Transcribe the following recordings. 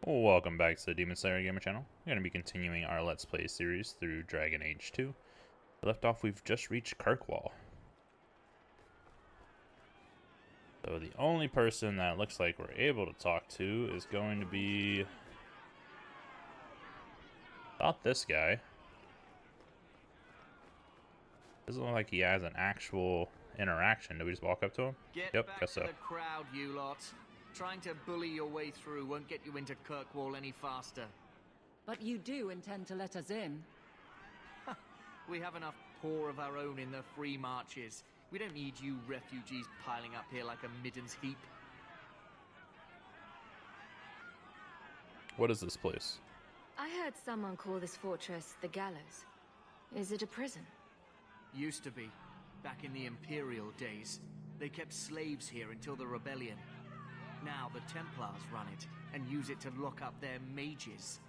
Welcome back to the Demon Slayer Gamer channel. We're going to be continuing our Let's Play series through Dragon Age 2. Left off, we've just reached Kirkwall. So the only person that looks like we're able to talk to is going to be... not this guy. Doesn't look like he has an actual interaction. Did we just walk up to him? Get back to the crowd, you lot. Trying to bully your way through won't get you into Kirkwall any faster. But you do intend to let us in. We have enough poor of our own in the free marches. We don't need you refugees piling up here like a middens heap. What is this place? I heard someone call this fortress the Gallows. Is it a prison? Used to be. Back in the Imperial days. They kept slaves here until the rebellion. Now the Templars run it, and use it to lock up their mages.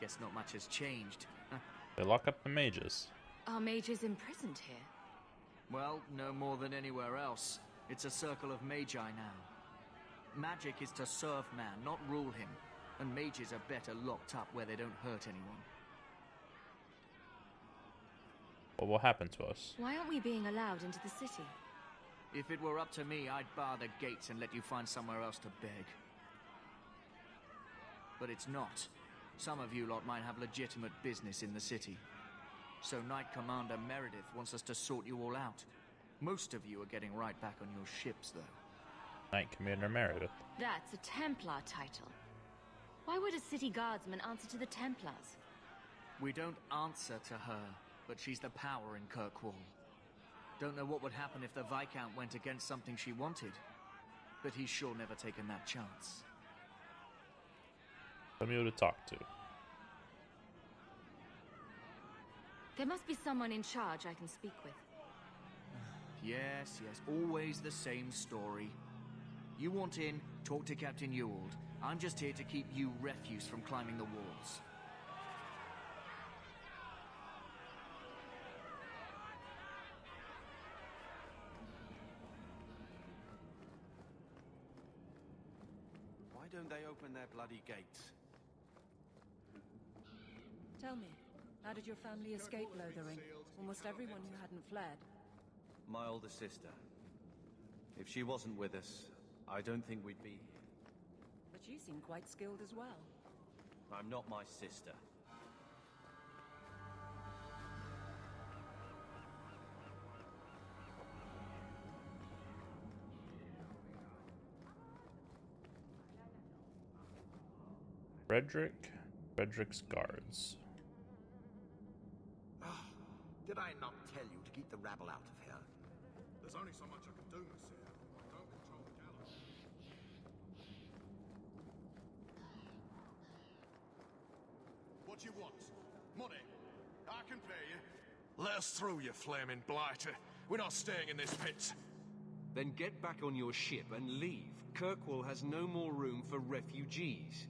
Guess not much has changed. They lock up the mages. Are mages imprisoned here? Well, no more than anywhere else. It's a circle of magi now. Magic is to serve man, not rule him. And mages are better locked up where they don't hurt anyone. What will happen to us? Why aren't we being allowed into the city? If it were up to me, I'd bar the gates and let you find somewhere else to beg. But it's not. Some of you lot might have legitimate business in the city. So Knight Commander Meredith wants us to sort you all out. Most of you are getting right back on your ships, though. Knight Commander Meredith. That's a Templar title. Why would a city guardsman answer to the Templars? We don't answer to her, but she's the power in Kirkwall. Don't know what would happen if the Viscount went against something she wanted, but he's sure never taken that chance. Somebody to talk to. There must be someone in charge I can speak with. Yes, always the same story. You want in, talk to Captain Ewald. I'm just here to keep you refuse from climbing the walls. Why don't they open their bloody gates? Tell me, how did your family escape Lothering? Almost everyone who hadn't fled. My older sister. If she wasn't with us, I don't think we'd be here. But you seem quite skilled as well. I'm not my sister. Frederick's guards. Did I not tell you to keep the rabble out of here? There's only so much I can do, monsieur. I don't control the gallows. What do you want? Money? I can pay you. Let us through, you flaming blighter. We're not staying in this pit. Then get back on your ship and leave. Kirkwall has no more room for refugees.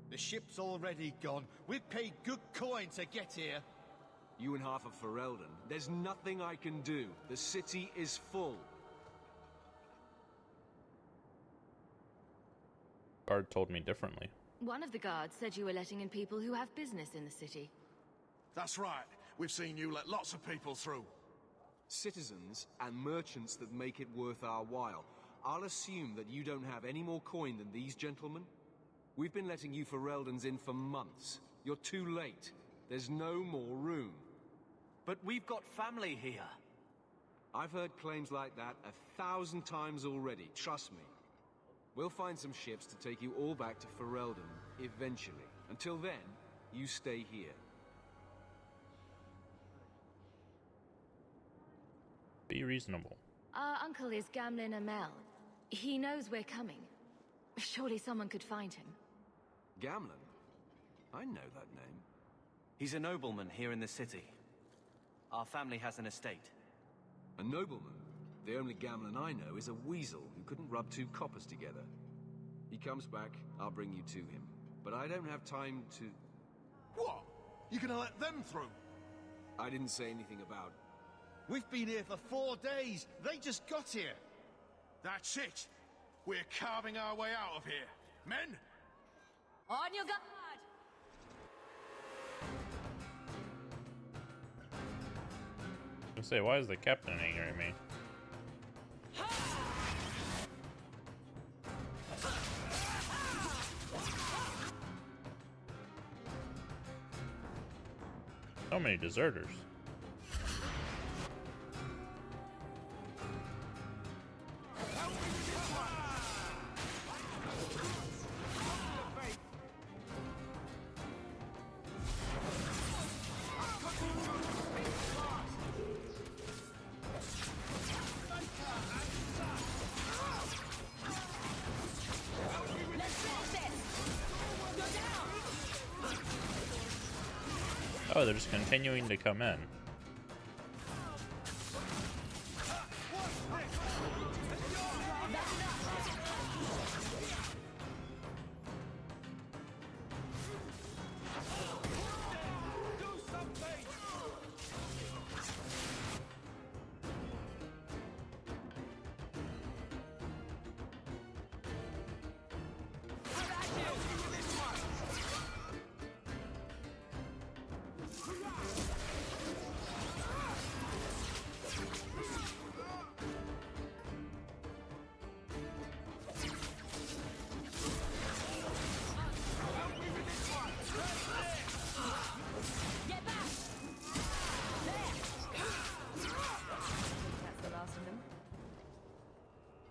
The ship's already gone. We've paid good coin to get here. You and half of Ferelden. There's nothing I can do. The city is full. Guard told me differently. One of the guards said you were letting in people who have business in the city. That's right. We've seen you let lots of people through. Citizens and merchants that make it worth our while. I'll assume that you don't have any more coin than these gentlemen. We've been letting you Fereldens in for months. You're too late. There's no more room. But we've got family here. I've heard claims like that 1,000 times already, trust me. We'll find some ships to take you all back to Ferelden, eventually. Until then, you stay here. Be reasonable. Our uncle is Gamlin Amel. He knows we're coming. Surely someone could find him. Gamlin? I know that name. He's a nobleman here in the city. Our family has an estate. A nobleman? The only Gamlin I know is a weasel who couldn't rub two coppers together. He comes back, I'll bring you to him. But I don't have time to... What? You gonna let them through? I didn't say anything about... We've been here for 4 days. They just got here. That's it. We're carving our way out of here. Men, On your guard! I say, why is the captain angry at me? So many deserters. Oh, they're just continuing to come in.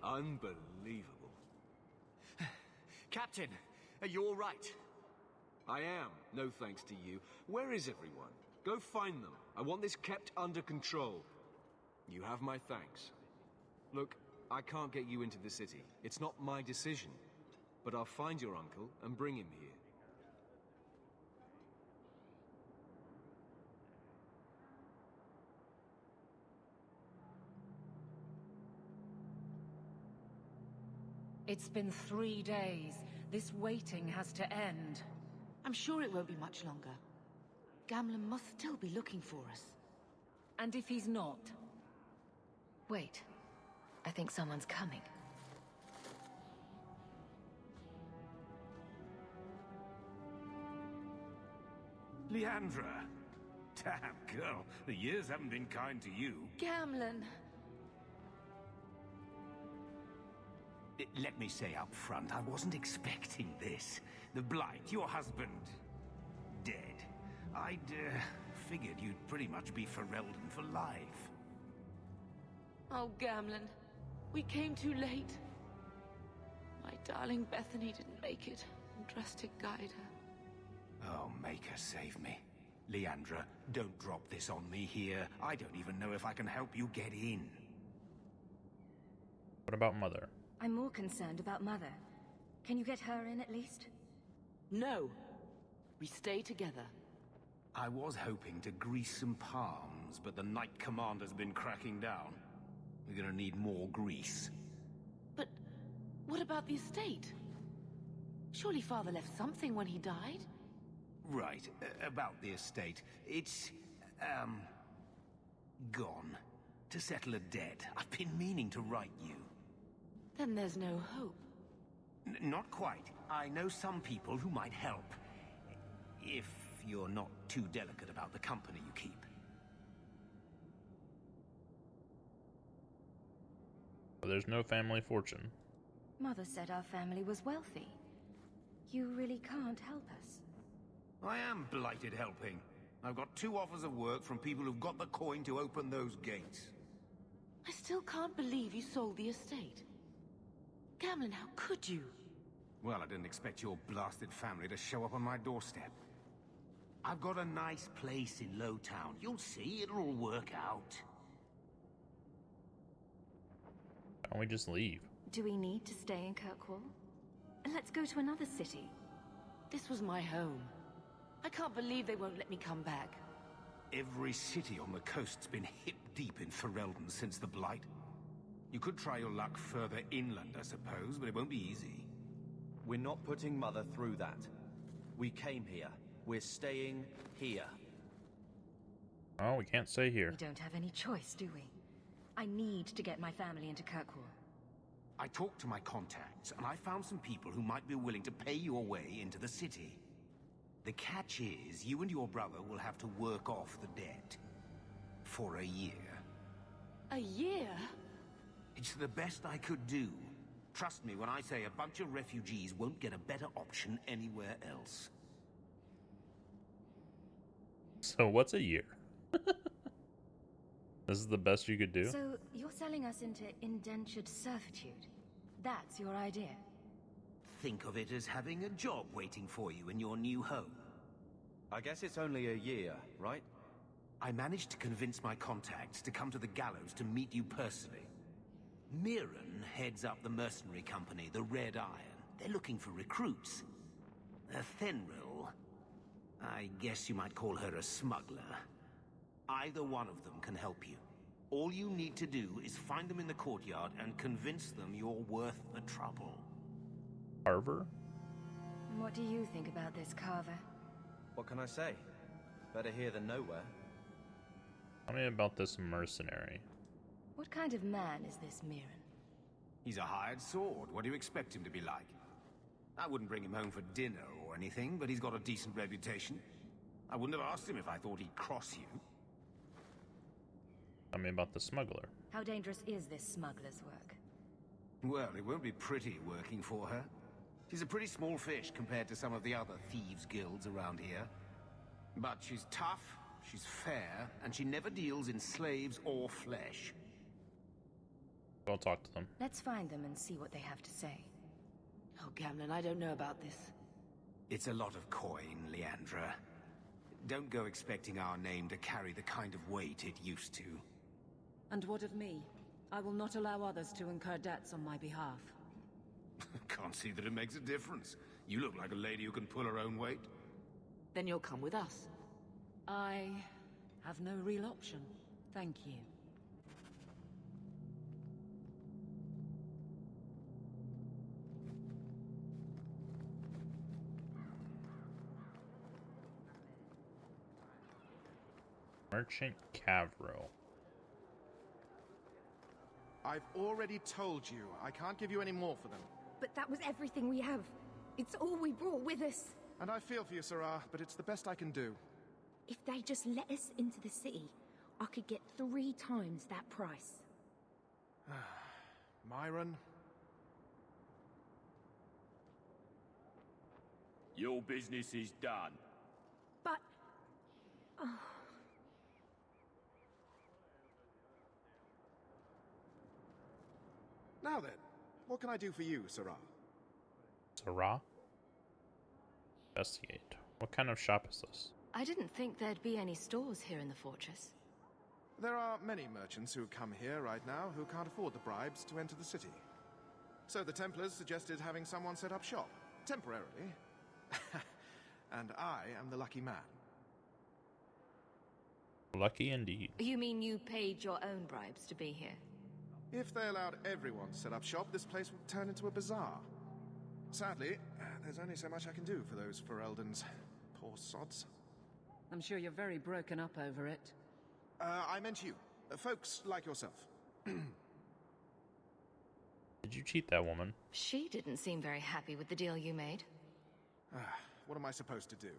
Unbelievable. Captain, are you all right? I am, no thanks to you. Where is everyone? Go find them. I want this kept under control. You have my thanks. Look, I can't get you into the city. It's not my decision. But I'll find your uncle and bring him here. It's been 3 days. This waiting has to end. I'm sure it won't be much longer. Gamlen must still be looking for us. And if he's not? Wait. I think someone's coming. Leandra! Damn, girl. The years haven't been kind to you. Gamlen! Let me say up front, I wasn't expecting this. The Blight, your husband, dead. I'd figured you'd pretty much be Ferelden for life. Oh, Gamlen. We came too late. My darling Bethany didn't make it, and Drastic guide her. Oh, make her save me. Leandra, don't drop this on me here. I don't even know if I can help you get in. What about Mother? I'm more concerned about Mother. Can you get her in at least? No. We stay together. I was hoping to grease some palms, but the Knight Commander's been cracking down. We're gonna need more grease. But what about the estate? Surely Father left something when he died? Right, about the estate. It's, gone. To settle a debt. I've been meaning to write you. Then there's no hope. Not quite. I know some people who might help. If you're not too delicate about the company you keep. There's no family fortune. Mother said our family was wealthy. You really can't help us. I am blighted helping. I've got 2 offers of work from people who've got the coin to open those gates. I still can't believe you sold the estate. Gamlen, how could you? Well, I didn't expect your blasted family to show up on my doorstep. I've got a nice place in Lowtown. You'll see, it'll all work out. Why don't we just leave? Do we need to stay in Kirkwall? Let's go to another city. This was my home. I can't believe they won't let me come back. Every city on the coast's been hip-deep in Ferelden since the Blight. You could try your luck further inland, I suppose, but it won't be easy. We're not putting Mother through that. We came here. We're staying here. Oh, we can't stay here. We don't have any choice, do we? I need to get my family into Kirkwall. I talked to my contacts, and I found some people who might be willing to pay your way into the city. The catch is, you and your brother will have to work off the debt. For a year. A year? It's the best I could do. Trust me when I say a bunch of refugees won't get a better option anywhere else. So what's a year? This is the best you could do? So, you're selling us into indentured servitude? That's your idea? Think of it as having a job waiting for you in your new home. I guess it's only a year, right? I managed to convince my contacts to come to the gallows to meet you personally. Mirren heads up the mercenary company, the Red Iron. They're looking for recruits. Fenrir, I guess you might call her a smuggler. Either one of them can help you. All you need to do is find them in the courtyard and convince them you're worth the trouble. Carver? What do you think about this, Carver? What can I say? Better here than nowhere. Tell me about this mercenary. What kind of man is this Mirren? He's a hired sword. What do you expect him to be like? I wouldn't bring him home for dinner or anything, but he's got a decent reputation. I wouldn't have asked him if I thought he'd cross you. Tell me about the smuggler. How dangerous is this smuggler's work? Well, it won't be pretty working for her. She's a pretty small fish compared to some of the other thieves' guilds around here. But she's tough, she's fair, and she never deals in slaves or flesh. Go talk to them. Let's find them and see what they have to say. Oh, Gamlin, I don't know about this. It's a lot of coin, Leandra. Don't go expecting our name to carry the kind of weight it used to. And what of me? I will not allow others to incur debts on my behalf. Can't see that it makes a difference. You look like a lady who can pull her own weight. Then you'll come with us. I have no real option. Thank you. Merchant Cavro. I've already told you, I can't give you any more for them. But that was everything we have. It's all we brought with us. And I feel for you, Sarah, but it's the best I can do. If they just let us into the city, I could get 3 times that price. Myron? Your business is done. But... Oh. Now then, what can I do for you, Sarah? Sarah? Investigate. What kind of shop is this? I didn't think there'd be any stores here in the fortress. There are many merchants who come here right now who can't afford the bribes to enter the city. So the Templars suggested having someone set up shop, temporarily. And I am the lucky man. Lucky indeed. You mean you paid your own bribes to be here? If they allowed everyone to set up shop, this place would turn into a bazaar. Sadly, there's only so much I can do for those Fereldens. Poor sods. I'm sure you're very broken up over it. I meant you. Folks like yourself. Did you cheat that woman? She didn't seem very happy with the deal you made. What am I supposed to do?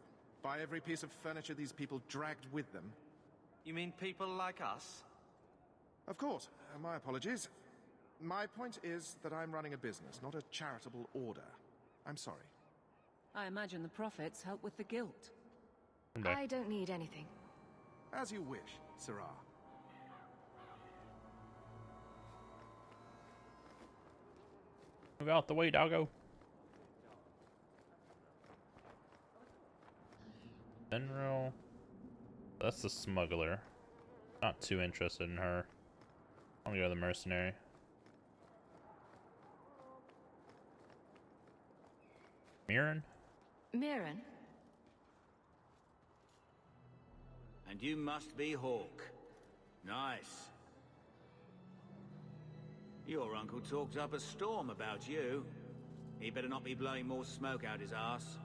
Buy every piece of furniture these people dragged with them? You mean people like us? Of course. My apologies. My point is that I'm running a business, not a charitable order. I'm sorry. I imagine the profits help with the guilt. I don't need anything. As you wish, Sarah. Move out the way, doggo. General. That's the smuggler. Not too interested in her. I'm gonna go to the mercenary. Mirren? Mirren? And you must be Hawke. Nice. Your uncle talked up a storm about you. He better not be blowing more smoke out his ass.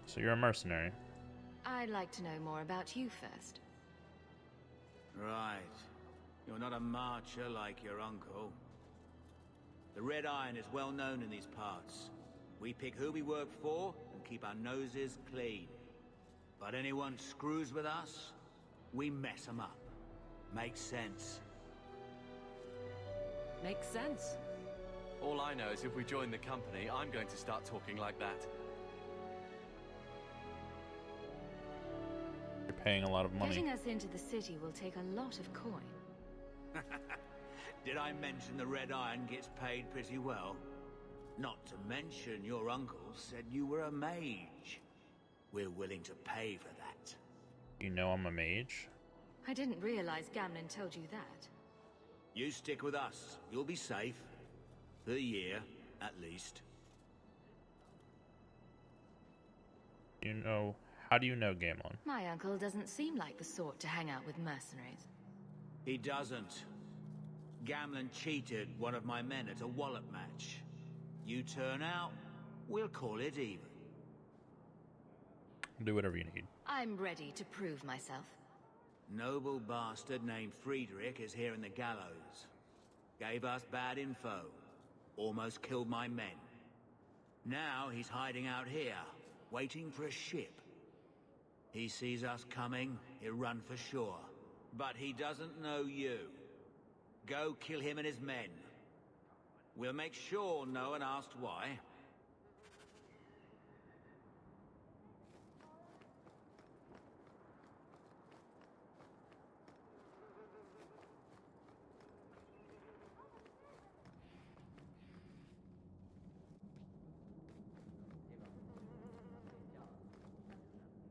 So you're a mercenary. I'd like to know more about you first. Right. You're not a marcher like your uncle. The Red Iron is well known in these parts. We pick who we work for and keep our noses clean. But anyone screws with us, we mess them up. Makes sense. Makes sense. All I know is if we join the company, I'm going to start talking like that. You're paying a lot of money. Getting us into the city will take a lot of coin. Did I mention the Red Iron gets paid pretty well? Not to mention your uncle said you were a mage. We're willing to pay for that. You know I'm a mage? I didn't realize Gamlin told you that. You stick with us. You'll be safe. For a year, at least. You know... How do you know Gamlin? My uncle doesn't seem like the sort to hang out with mercenaries. He doesn't. Gamlin cheated one of my men at a wallop match. You turn out, we'll call it even. Do whatever you need. I'm ready to prove myself. Noble bastard named Friedrich is here in the gallows. Gave us bad info. Almost killed my men. Now he's hiding out here, waiting for a ship. He sees us coming, he'll run for sure. But he doesn't know you. Go kill him and his men. We'll make sure no one asks why.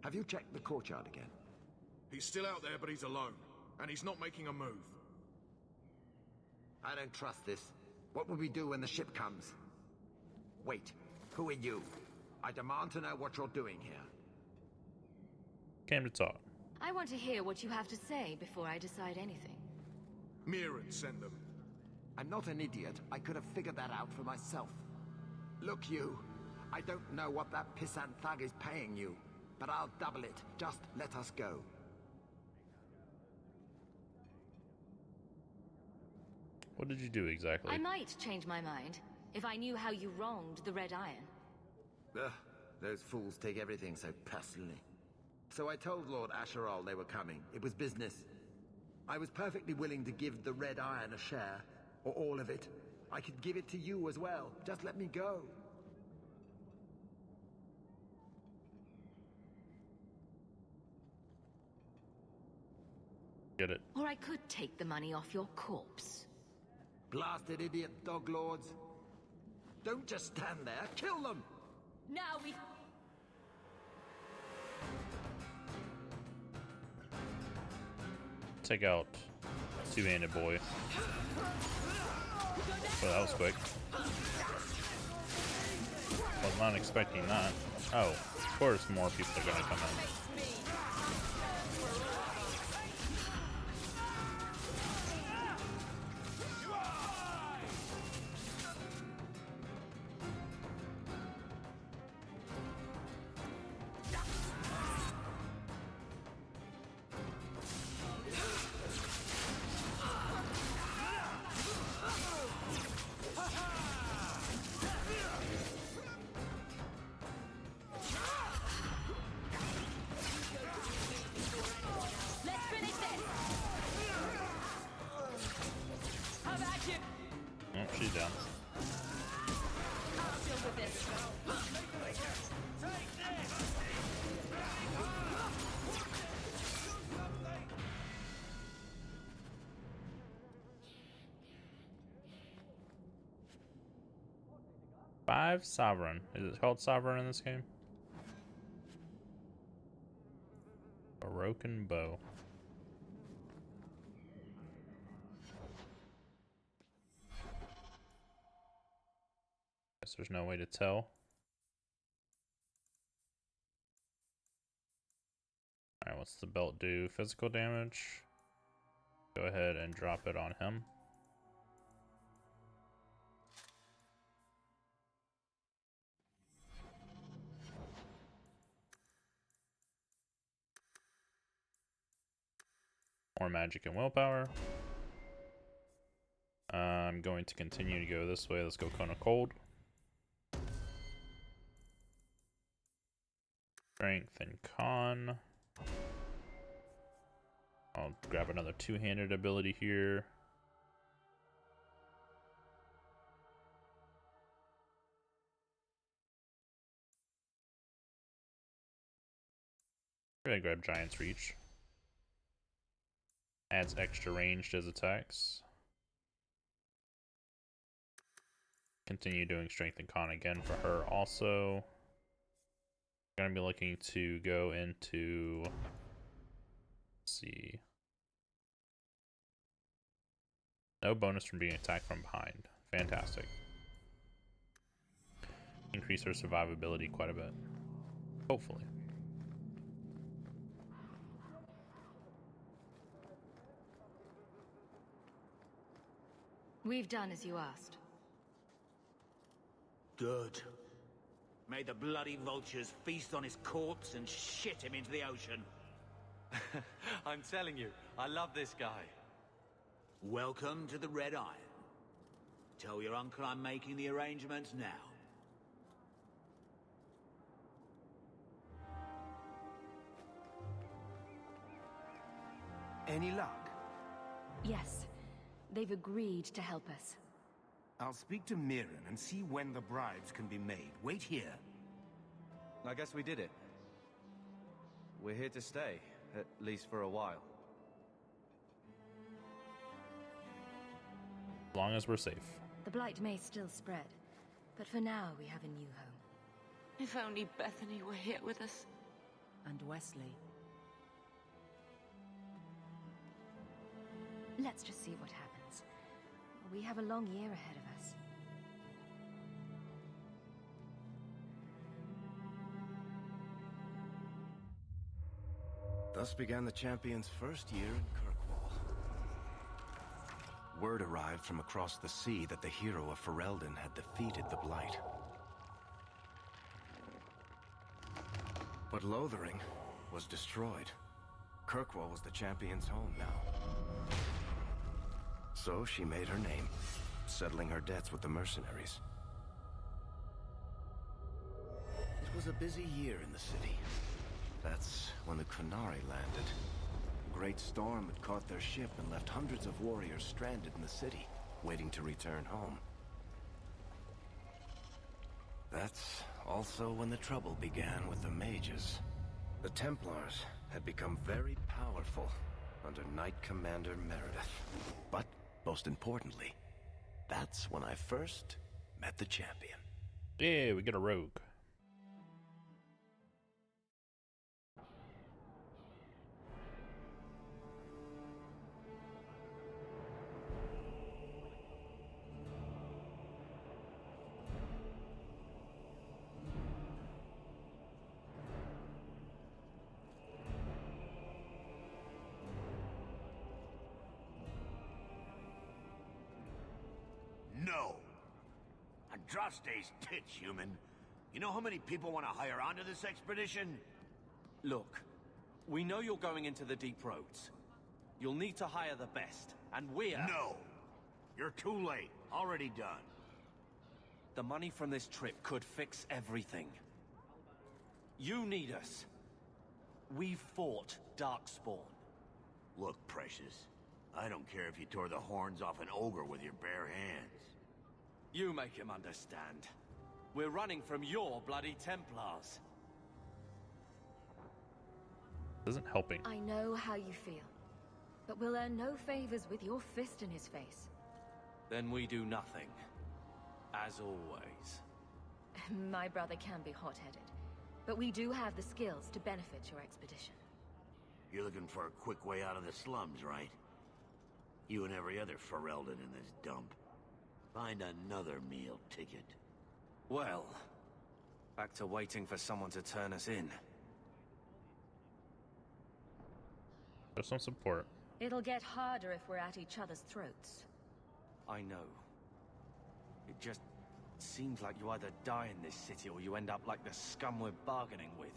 Have you checked the courtyard again? He's still out there, but he's alone. And he's not making a move. I don't trust this. What will we do when the ship comes? Wait, who are you? I demand to know what you're doing here. Came to talk. I want to hear what you have to say before I decide anything. Mirren sent them. I'm not an idiot. I could have figured that out for myself. Look, you. I don't know what that pissant thug is paying you, but I'll double it. Just let us go. What did you do exactly? I might change my mind if I knew how you wronged the Red Iron. Ugh, those fools take everything so personally. So I told Lord Asherall they were coming. It was business. I was perfectly willing to give the Red Iron a share, or all of it. I could give it to you as well. Just let me go. Get it. Or I could take the money off your corpse. Blasted idiot dog lords. Don't just stand there. Kill them! Now we... Take out two-handed boy. Well, that was quick. Was not expecting that. Oh, of course more people are gonna come in. Oh, she's down. I'll deal with this. 5 Sovereign. Is it called Sovereign in this game? Broken bow. Guess there's no way to tell. Alright, what's the belt do? Physical damage. Go ahead and drop it on him. More magic and willpower. I'm going to continue to go this way. Let's go Cone of Cold. Strength and Con. I'll grab another two-handed ability here. I'm gonna grab Giant's Reach. Adds extra range to his attacks. Continue doing Strength and Con again for her also. Gonna be looking to go into, let's see, no bonus from being attacked from behind. Fantastic. Increase her survivability quite a bit. Hopefully. We've done as you asked. Good. May the bloody vultures feast on his corpse and shit him into the ocean. I'm telling you, I love this guy. Welcome to the Red Iron. Tell your uncle I'm making the arrangements now. Any luck? Yes. They've agreed to help us. I'll speak to Mirren and see when the bribes can be made. Wait here. I guess we did it. We're here to stay, at least for a while. As long as we're safe. The blight may still spread, but for now we have a new home. If only Bethany were here with us. And Wesley. Let's just see what happens. We have a long year ahead of us. Thus began the Champion's first year in Kirkwall. Word arrived from across the sea that the hero of Ferelden had defeated the Blight. But Lothering was destroyed. Kirkwall was the Champion's home now. So she made her name, settling her debts with the mercenaries. It was a busy year in the city. That's when the Kunari landed. A great storm had caught their ship and left hundreds of warriors stranded in the city, waiting to return home. That's also when the trouble began with the mages. The Templars had become very powerful under Knight Commander Meredith. But most importantly, that's when I first met the Champion. Yeah, we get a rogue. No. Andraste's tits, human. You know how many people want to hire onto this expedition? Look, we know you're going into the deep roads. You'll need to hire the best, and we're... No. You're too late. Already done. The money from this trip could fix everything. You need us. We fought Darkspawn. Look, Precious. I don't care if you tore the horns off an ogre with your bare hands. You make him understand. We're running from your bloody Templars. Isn't helping. I know how you feel, but we'll earn no favors with your fist in his face. Then we do nothing. As always. My brother can be hot-headed, but we do have the skills to benefit your expedition. You're looking for a quick way out of the slums, right? You and every other Ferelden in this dump. Find another meal ticket. Well, back to waiting for someone to turn us in. There's some support. It'll get harder if we're at each other's throats. I know. It just seems like you either die in this city or you end up like the scum we're bargaining with.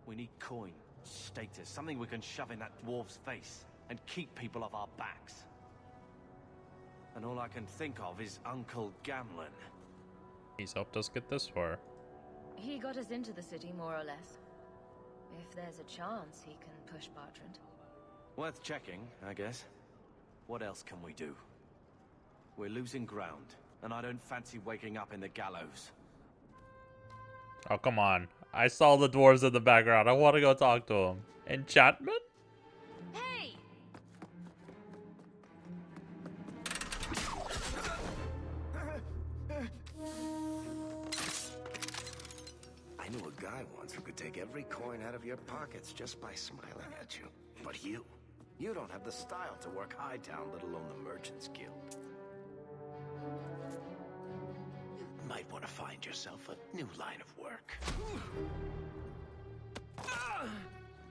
We need coin, status, something we can shove in that dwarf's face and keep people off our backs. And all I can think of is Uncle Gamlen. He's helped us get this far. He got us into the city, more or less. If there's a chance, he can push Bartrand. Worth checking, I guess. What else can we do? We're losing ground, and I don't fancy waking up in the gallows. Oh, come on. I saw the dwarves in the background. I want to go talk to them. Enchantment? Hey! I knew a guy once who could take every coin out of your pockets just by smiling at you. But you don't have the style to work Hightown, let alone the Merchants Guild. You might want to find yourself a new line of work.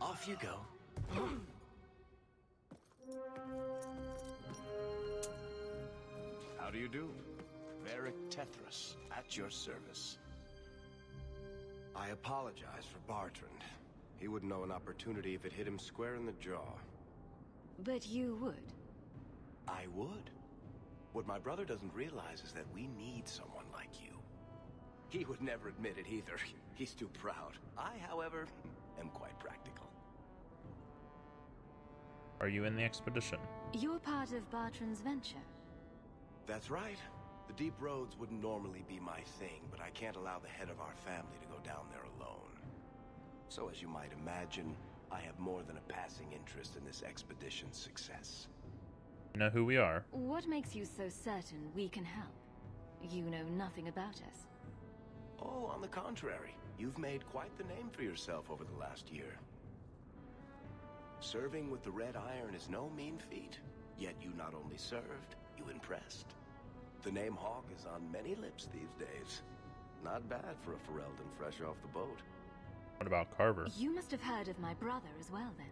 Off you go. How do you do? Varric Tethras, at your service. I apologize for Bartrand. He wouldn't know an opportunity if it hit him square in the jaw. But you would. I would. What my brother doesn't realize is that we need someone like you. He would never admit it either. He's too proud. I, however, am quite practical. Are you in the expedition? You're part of Bartrand's venture. That's right. The deep roads wouldn't normally be my thing, but I can't allow the head of our family to go down there alone. So as you might imagine, I have more than a passing interest in this expedition's success. You know who we are. What makes you so certain we can help? You know nothing about us. Oh, on the contrary. You've made quite the name for yourself over the last year. Serving with the Red Iron is no mean feat. Yet you not only served, you impressed. The name Hawke is on many lips these days. Not bad for a Ferelden fresh off the boat. What about Carver? You must have heard of my brother as well, then.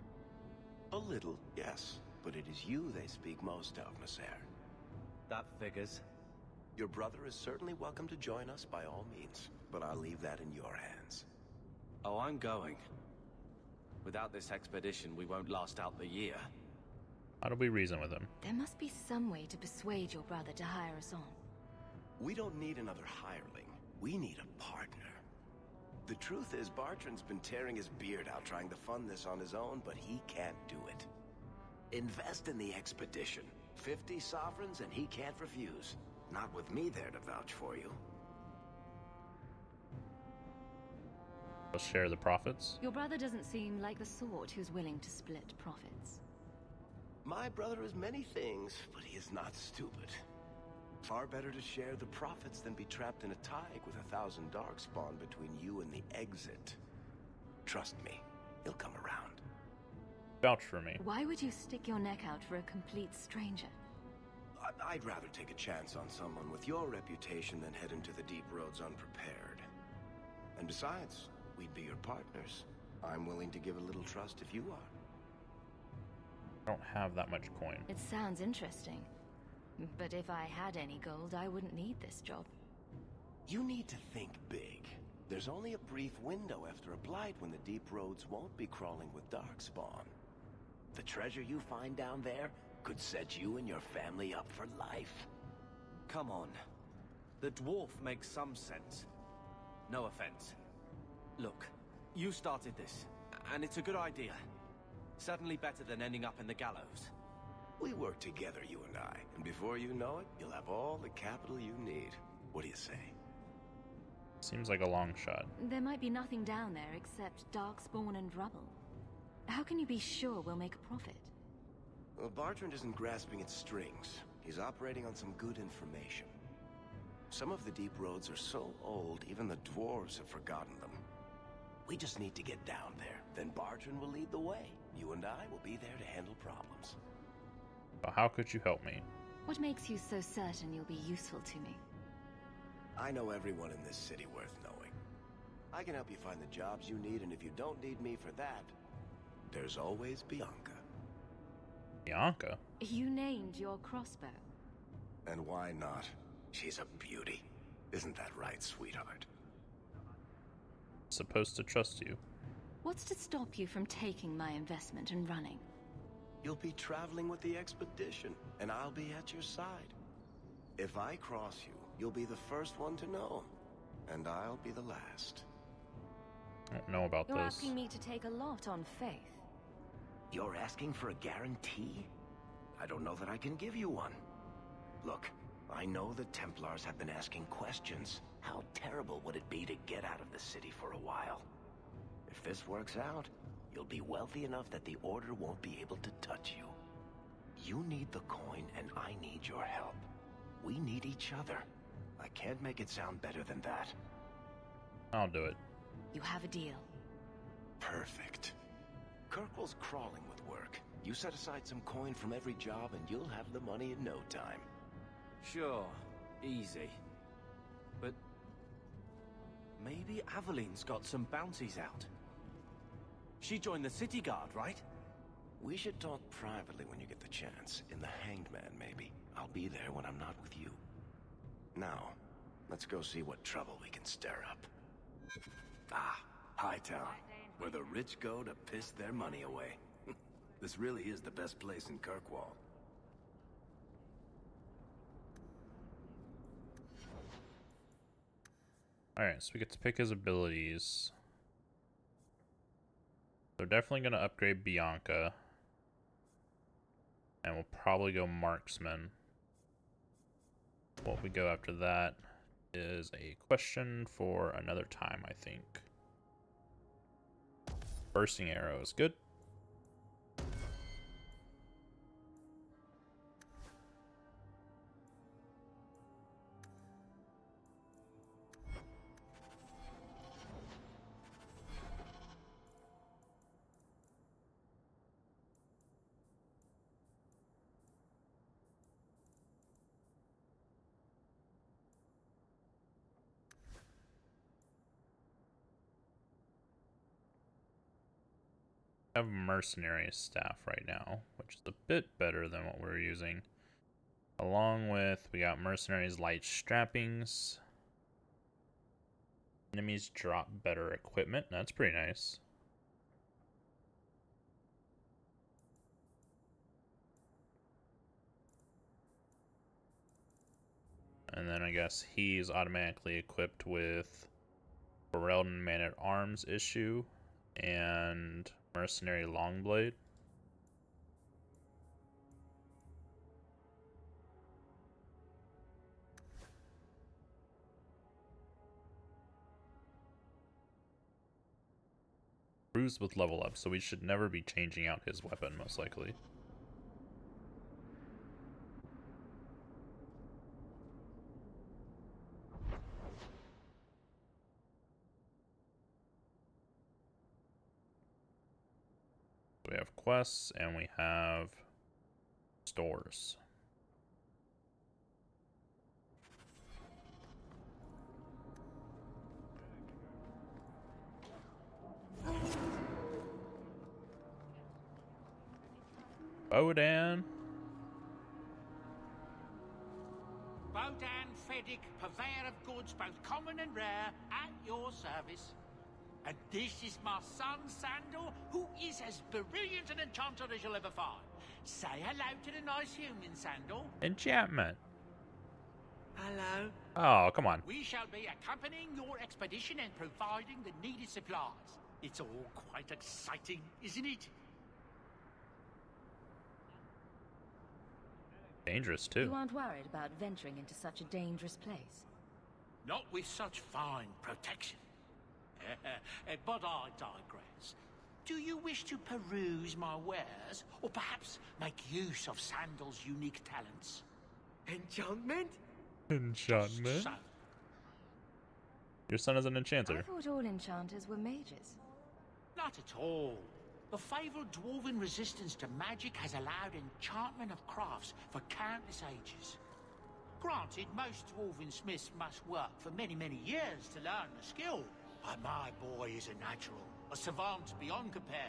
A little, yes. But it is you they speak most of, Nasser. That figures. Your brother is certainly welcome to join us by all means, but I'll leave that in your hands. Oh, I'm going. Without this expedition, we won't last out the year. How do we reason with him? There must be some way to persuade your brother to hire us on. We don't need another hireling. We need a partner. The truth is, Bartrand's been tearing his beard out trying to fund this on his own, but he can't do it. Invest in the expedition. 50 sovereigns and he can't refuse. Not with me there to vouch for you. We'll share the profits. Your brother doesn't seem like the sort who's willing to split profits. My brother is many things, but he is not stupid. Far better to share the profits than be trapped in a tide with 1,000 darkspawn between you and the exit. Trust me, he'll come around. Vouch for me. Why would you stick your neck out for a complete stranger? I'd rather take a chance on someone with your reputation than head into the deep roads unprepared. And besides, we'd be your partners. I'm willing to give a little trust if you are. I don't have that much coin. It sounds interesting. But if I had any gold, I wouldn't need this job. You need to think big. There's only a brief window after a blight when the deep roads won't be crawling with darkspawn. The treasure you find down there could set you and your family up for life. Come on. The dwarf makes some sense. No offense. Look, you started this, and it's a good idea. Certainly better than ending up in the gallows. We work together, you and I, and before you know it, you'll have all the capital you need. What do you say? Seems like a long shot. There might be nothing down there except darkspawn and rubble. How can you be sure we'll make a profit? Well, Bartrand isn't grasping at strings. He's operating on some good information. Some of the deep roads are so old, even the dwarves have forgotten them. We just need to get down there. Then Bartrand will lead the way. You and I will be there to handle problems. But how could you help me? What makes you so certain you'll be useful to me? I know everyone in this city worth knowing. I can help you find the jobs you need, and if you don't need me for that, there's always Bianca. Bianca? You named your crossbow. And why not? She's a beauty. Isn't that right, sweetheart? Supposed to trust you. What's to stop you from taking my investment and running? You'll be traveling with the expedition, and I'll be at your side. If I cross you, you'll be the first one to know. And I'll be the last. I don't know about You're this. asking me to take a lot on faith. You're asking for a guarantee? I don't know that I can give you one. Look, I know the Templars have been asking questions. How terrible would it be to get out of the city for a while? If this works out, you'll be wealthy enough that the Order won't be able to touch you. You need the coin, and I need your help. We need each other. I can't make it sound better than that. I'll do it. You have a deal. Perfect. Kirkwall's crawling with work. You set aside some coin from every job and you'll have the money in no time. Sure, easy. But maybe Aveline's got some bounties out. She joined the city guard, right? We should talk privately when you get the chance. In the Hanged Man, maybe. I'll be there when I'm not with you. Now, let's go see what trouble we can stir up. Ah, Hightown, where the rich go to piss their money away. This really is the best place in Kirkwall. Alright, so we get to pick his abilities. They're definitely going to upgrade Bianca. And we'll probably go Marksman. What we go after that is a question for another time, I think. Bursting Arrow is good. I have mercenary staff right now, which is a bit better than what we're using. Along with, we got mercenaries light strappings. Enemies drop better equipment. That's pretty nice. And then I guess he's automatically equipped with Ferelden Man-at-Arms issue and Mercenary Longblade. Bruised with level up, so we should never be changing out his weapon, most likely. We have quests and we have stores. Bodan. Bodan Feddick, purveyor of goods both common and rare, at your service. And this is my son, Sandor, who is as brilliant an enchanter as you'll ever find. Say hello to the nice human, Sandor. Enchantment. Hello. Oh, come on. We shall be accompanying your expedition and providing the needed supplies. It's all quite exciting, isn't it? Dangerous, too. You aren't worried about venturing into such a dangerous place? Not with such fine protection. But I digress. Do you wish to peruse my wares, or perhaps make use of Sandal's unique talents? Enchantment? Enchantment? So. Your son is an enchanter. I thought all enchanters were mages. Not at all. The fabled dwarven resistance to magic has allowed enchantment of crafts for countless ages. Granted, most dwarven smiths must work for many, many years to learn the skill. But my boy is a natural, a savant beyond compare.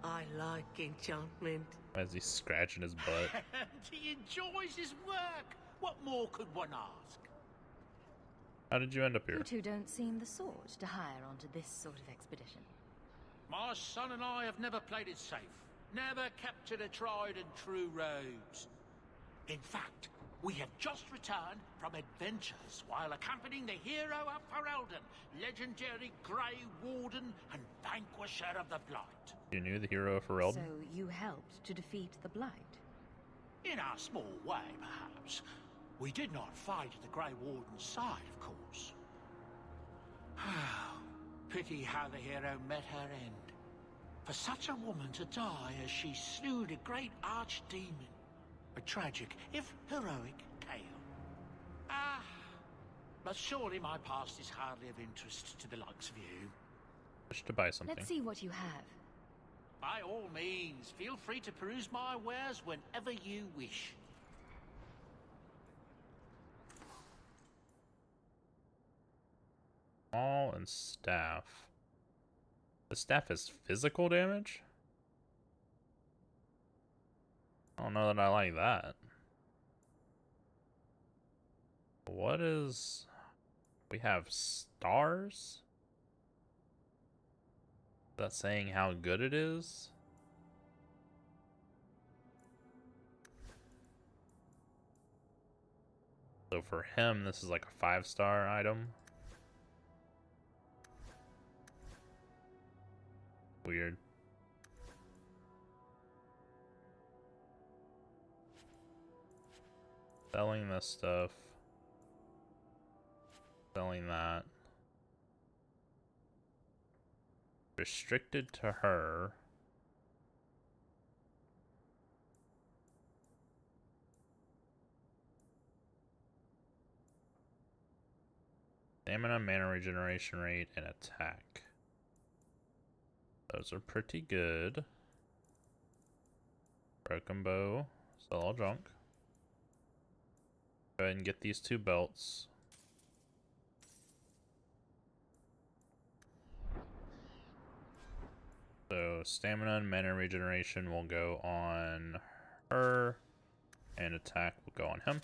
I like enchantment. As he's scratching his butt. And he enjoys his work. What more could one ask? How did you end up here? You two don't seem the sort to hire onto this sort of expedition. My son and I have never played it safe. Never captured a tried and true roads. In fact, we have just returned from adventures while accompanying the hero of Ferelden, legendary Grey Warden and vanquisher of the Blight. You knew the hero of Ferelden? So you helped to defeat the Blight? In our small way, perhaps. We did not fight at the Grey Warden's side, of course. Pity how the hero met her end. For such a woman to die as she slew a great archdemon. A tragic, if heroic, tale. But surely my past is hardly of interest to the likes of you. Wish to buy something. Let's see what you have. By all means, feel free to peruse my wares whenever you wish. Maul and staff. The staff has physical damage? I don't know that I like that. What is... We have stars? Is that saying how good it is? So for him, this is like a 5-star item. Weird. Selling this stuff. Selling that. Restricted to her. Stamina, mana regeneration rate, and attack. Those are pretty good. Broken bow. Sell all junk. Go ahead and get these 2 belts. So stamina and mana regeneration will go on her, and attack will go on him.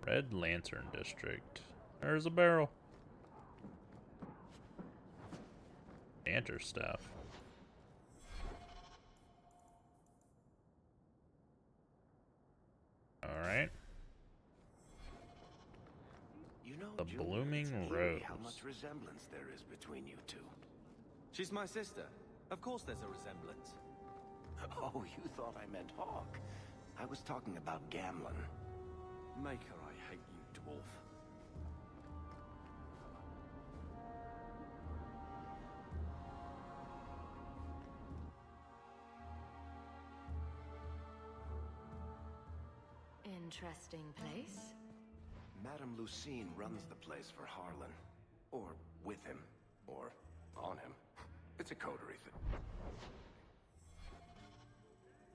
Red Lantern District. There's a barrel. Danter staff. Alright. You know, The Julia, Blooming it's Rose. eerie how much resemblance there is between you two. She's my sister. Of course there's a resemblance. Oh, you thought I meant Hawke. I was talking about Gamlen. Maker, I hate you, dwarf. Interesting place. Madame Lucine runs the place for Harlan. Or with him. Or on him. It's a coterie thing.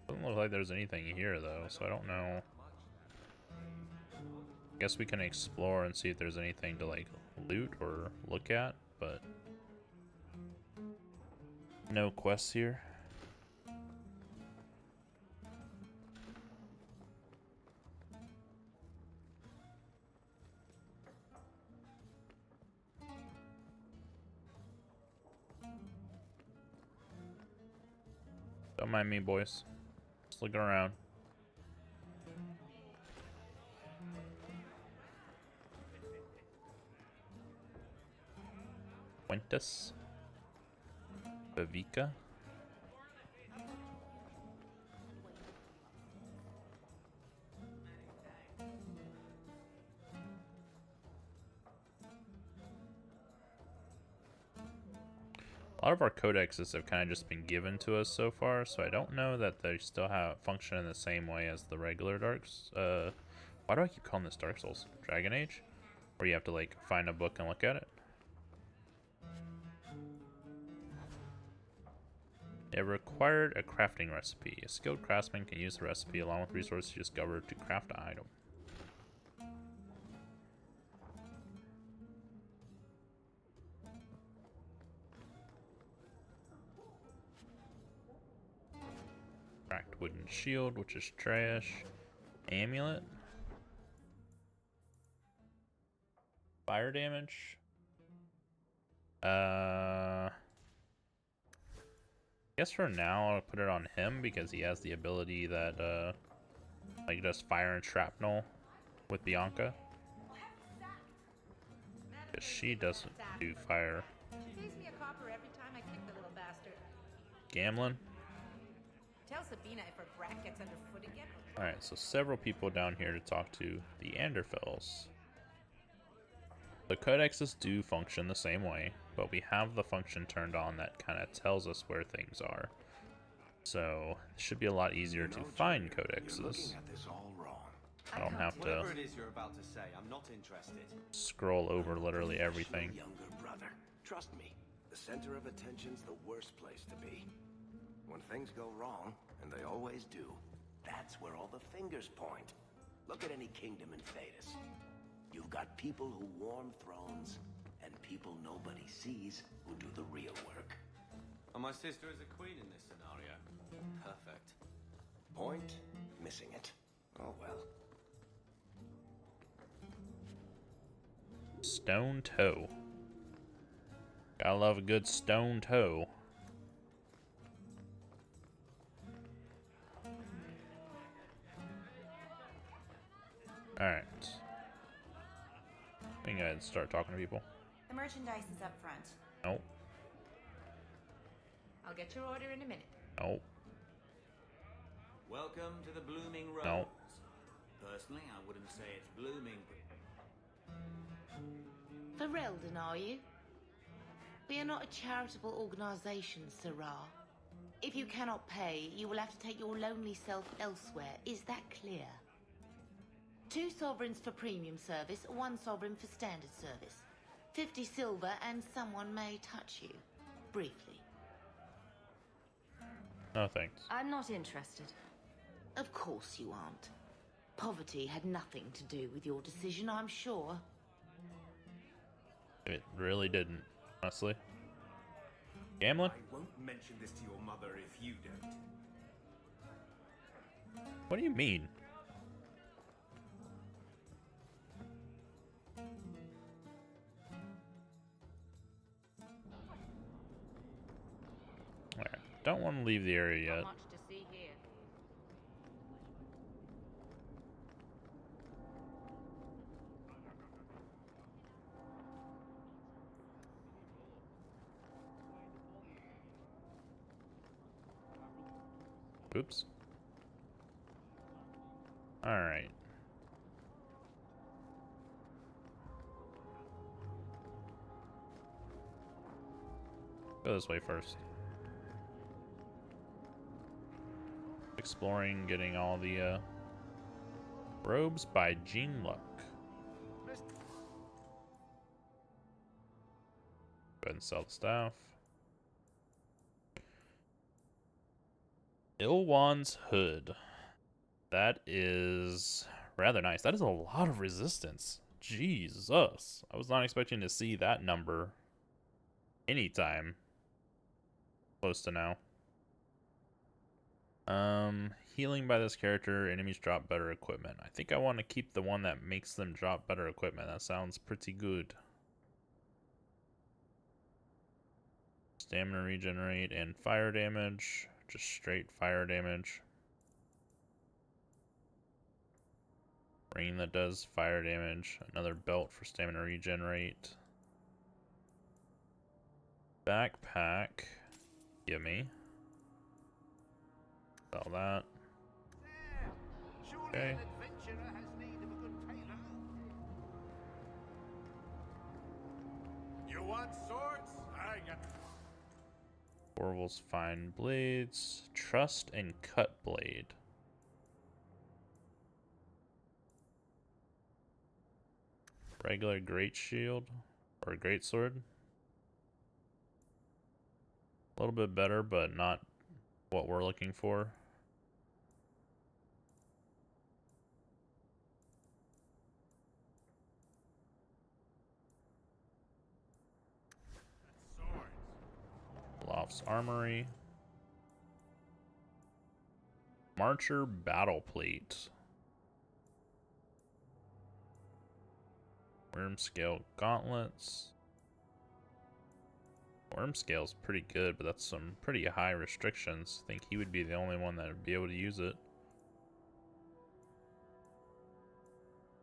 Doesn't look like there's anything here though, so I don't know. Guess we can explore and see if there's anything to like loot or look at, but no quests here. Don't mind me, boys. Just looking around. Quintus. Vivica. A lot of our codexes have kind of just been given to us so far, so I don't know that they still have function in the same way as the regular Darks. Why do I keep calling this Dark Souls? Dragon Age? Where you have to like find a book and look at it. It required a crafting recipe. A skilled craftsman can use the recipe along with resources discovered to craft an item. Cracked wooden shield, which is trash. Amulet. Fire damage. I guess for now I'll put it on him because he has the ability that like does fire and shrapnel with Bianca. Because she doesn't do fire. She pays me a copper every time I kick the little bastard. Gamlin. Tell Sabina if her brat gets underfoot again. Alright, so several people down here to talk to. The Anderfels. The codexes do function the same way, but we have the function turned on that kind of tells us where things are. So it should be a lot easier to find codexes. I don't have to Whatever it is you're about to say, I'm not interested. scroll over literally everything. Younger brother, trust me, the center of attention's the worst place to be. When things go wrong, and they always do, that's where all the fingers point. Look at any kingdom in Thedas. You've got people who warm thrones, and people nobody sees who do the real work. And my sister is a queen in this scenario. Perfect. Point, missing it. Oh well. Stone toe. Gotta love a good stone toe. Alright. I think I'd start talking to people. The merchandise is up front. Nope. I'll get your order in a minute. Nope. Welcome to the Blooming Rose. No. Personally, I wouldn't say it's blooming, but... Ferelden, are you? We are not a charitable organisation, Sirrah. If you cannot pay, you will have to take your lonely self elsewhere. Is that clear? 2 sovereigns for premium service, 1 sovereign for standard service. 50 silver and someone may touch you. Briefly. No thanks. I'm not interested. Of course you aren't. Poverty had nothing to do with your decision, I'm sure. It really didn't, honestly. Gamlin? I won't mention this to your mother if you don't. What do you mean? Alright, don't want to leave the area yet. Not much to see here. Oops. Alright. Go this way first. Exploring, getting all the robes by Gene Luck. Go ahead and sell the staff. Ilwan's Hood. That is rather nice. That is a lot of resistance. Jesus. I was not expecting to see that number anytime close to now. Healing by this character, enemies drop better equipment. I think I want to keep the one that makes them drop better equipment. That sounds pretty good. Stamina regenerate and fire damage. Just straight fire damage. Ring that does fire damage. Another belt for stamina regenerate. Backpack. Gimme. Sell that. Okay. You want swords? I got Orville's fine blades. Trust and cut blade. Regular great shield or great sword. A little bit better, but not what we're looking for. Loft's Armory. Marcher battle plate. Worm scale gauntlets. Worm scale's pretty good, but that's some pretty high restrictions. I think he would be the only one that would be able to use it.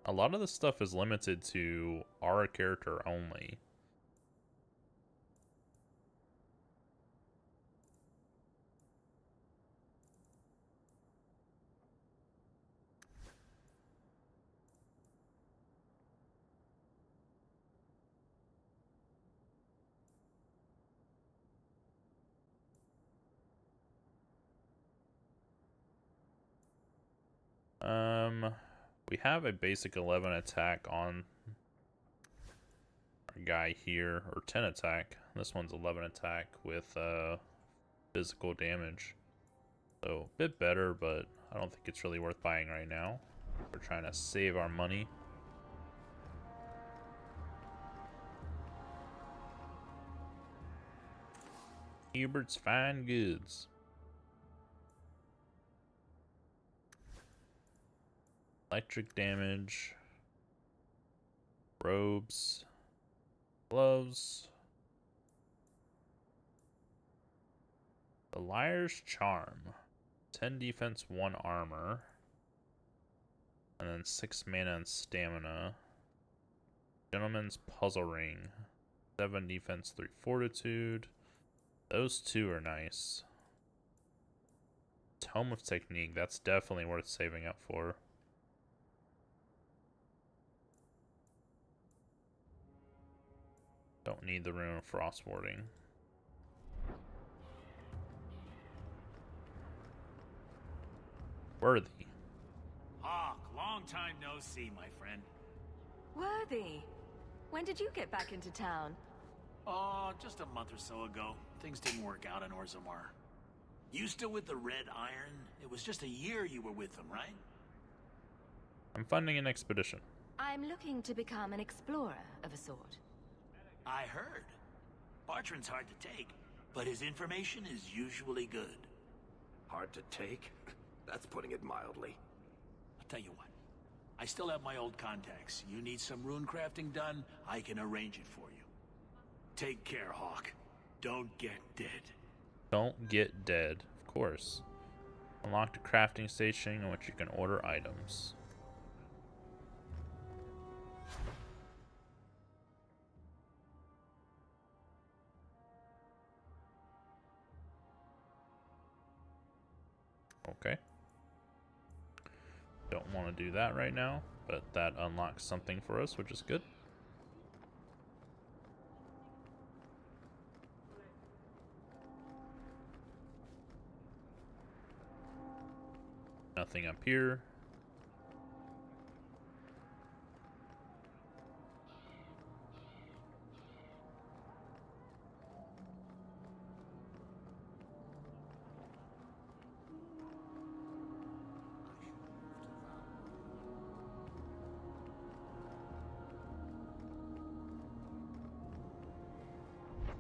A lot of this stuff is limited to our character only. We have a basic 11 attack on our guy here, or 10 attack. This one's 11 attack with physical damage. So a bit better, but I don't think it's really worth buying right now. We're trying to save our money. Hubert's Fine Goods. Electric damage, robes, gloves, the Liar's Charm, 10 defense, 1 armor, and then 6 mana and stamina. Gentleman's Puzzle Ring, 7 defense, 3 fortitude. Those two are nice. Tome of Technique, that's definitely worth saving up for. Don't need the Rune of Frost Warding. Worthy. Hawke, long time no see, my friend. Worthy. When did you get back into town? Oh, just a month or so ago. Things didn't work out in Orzammar. You still with the Red Iron? It was just a year you were with them, right? I'm funding an expedition. I'm looking to become an explorer of a sort. I heard. Bartrand's hard to take, but his information is usually good. Hard to take? That's putting it mildly. I'll tell you what. I still have my old contacts. You need some rune crafting done, I can arrange it for you. Take care, Hawke. Don't get dead. Don't get dead, of course. Unlock the crafting station in which you can order items. Okay. Don't want to do that right now, but that unlocks something for us, which is good. Nothing up here.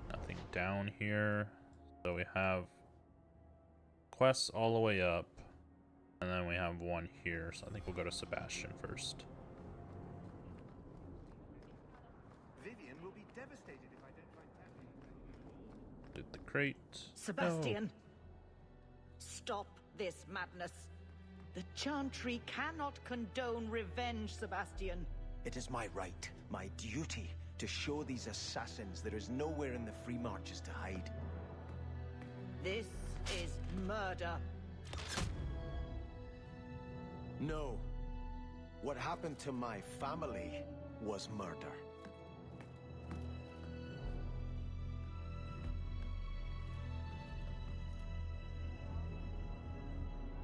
Nothing down here. So we have quests all the way up. And then we have one here, so I think we'll go to Sebastian first. Vivian will be devastated if I don't find Taffy. Loot the crate. Sebastian, No. stop this madness. The Chantry cannot condone revenge, Sebastian. It is my right, my duty, to show these assassins there is nowhere in the Free Marches to hide. This is murder. No. What happened to my family was murder.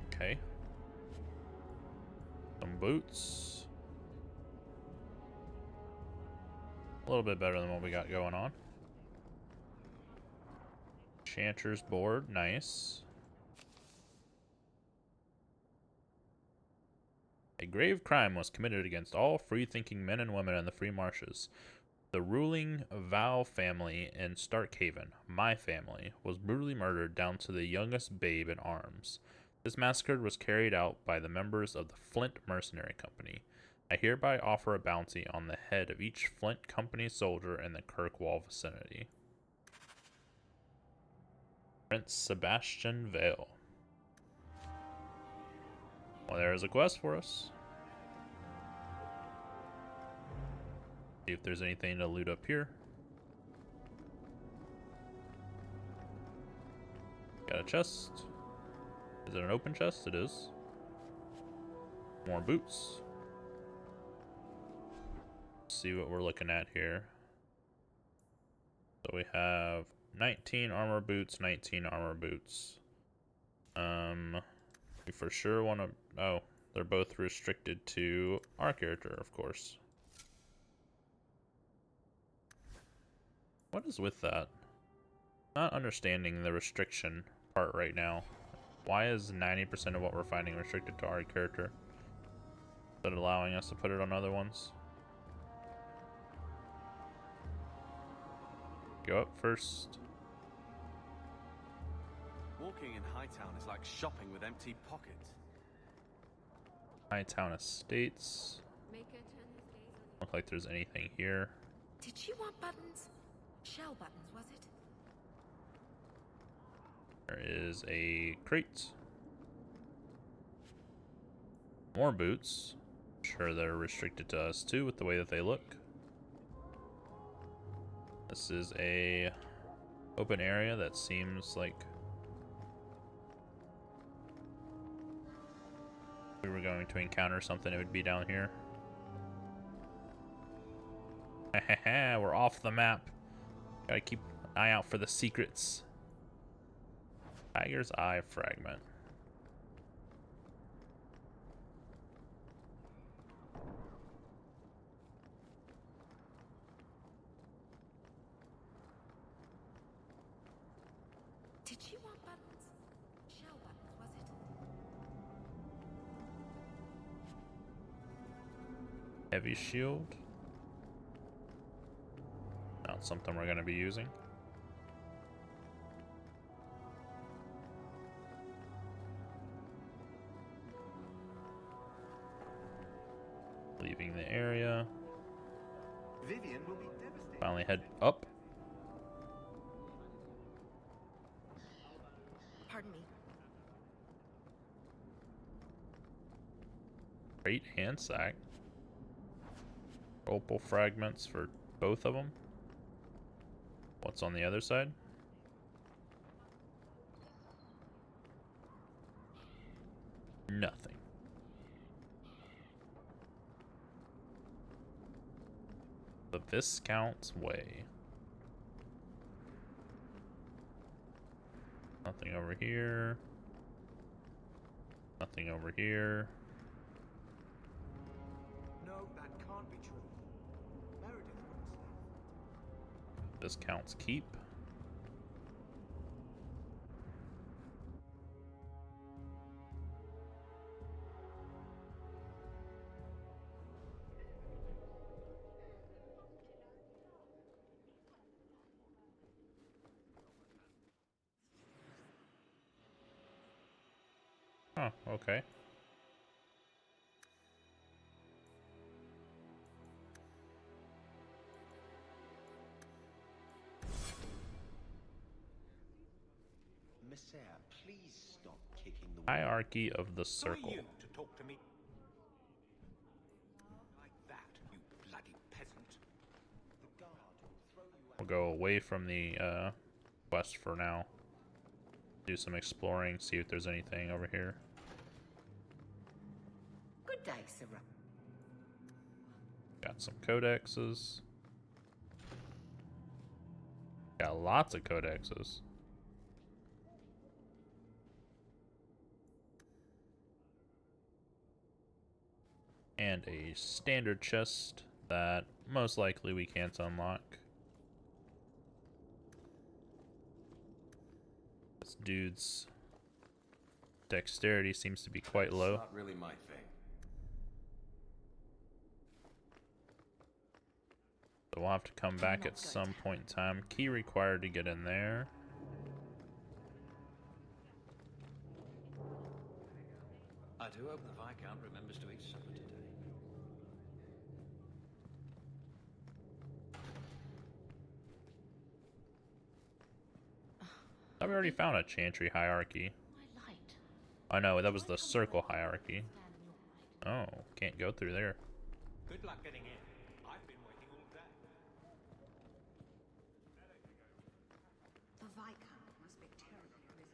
Okay. Some boots. A little bit better than what we got going on. Enchanter's board, nice. A grave crime was committed against all free-thinking men and women in the Free Marches. The ruling Val family in Starkhaven, my family, was brutally murdered down to the youngest babe in arms. This massacre was carried out by the members of the Flint Mercenary Company. I hereby offer a bounty on the head of each Flint Company soldier in the Kirkwall vicinity. Prince Sebastian Vale. Well, there is a quest for us. See if there's anything to loot up here. Got a chest. Is it an open chest? It is. More boots. Let's see what we're looking at here. So we have 19 armor boots, 19 armor boots. We for sure want to... Oh, they're both restricted to our character, of course. What is with that? Not understanding the restriction part right now. Why is 90% of what we're finding restricted to our character? Is that allowing us to put it on other ones? Go up first. Walking in Hightown is like shopping with empty pockets. Hightown Estates. Look like there's anything here. Did you want buttons? Shell buttons, was it? There is a crate. More boots. Sure, they're restricted to us too with the way that they look. This is a open area that seems like if we were going to encounter something, it would be down here. We're off the map. Gotta keep an eye out for the secrets. Tiger's Eye fragment. Did you want buttons? Shell buttons, was it? Heavy shield. Not something we're going to be using. Leaving the area. Vivian will be devastated. Finally head up. Pardon me. Crate and sack. Opal fragments for both of them. What's on the other side? Nothing. The Viscount's Way. Nothing over here. Nothing over here. No, that can't be true. Meredith wouldn't stay. Viscount's Keep. Oh, okay. Messiah, please stop kicking the Hierarchy of the Circle. Who are you to talk to me like that, you bloody peasant? The guard will throw you out. We'll go away from the quest for now. Do some exploring, see if there's anything over here. Good day, Sarah. Got some codexes. Got lots of codexes. And a standard chest that most likely we can't unlock. This dude's dexterity seems to be quite low. It's not really my thing. So we'll have to come back at some point in time. Key required to get in there. I do hope the Viscount remembers to eat supper today. Thought we already found a Chantry hierarchy. Oh no, that was the circle hierarchy. Oh, can't go through there. Good luck getting in. I've been waiting all day. The Viscount must be terribly busy.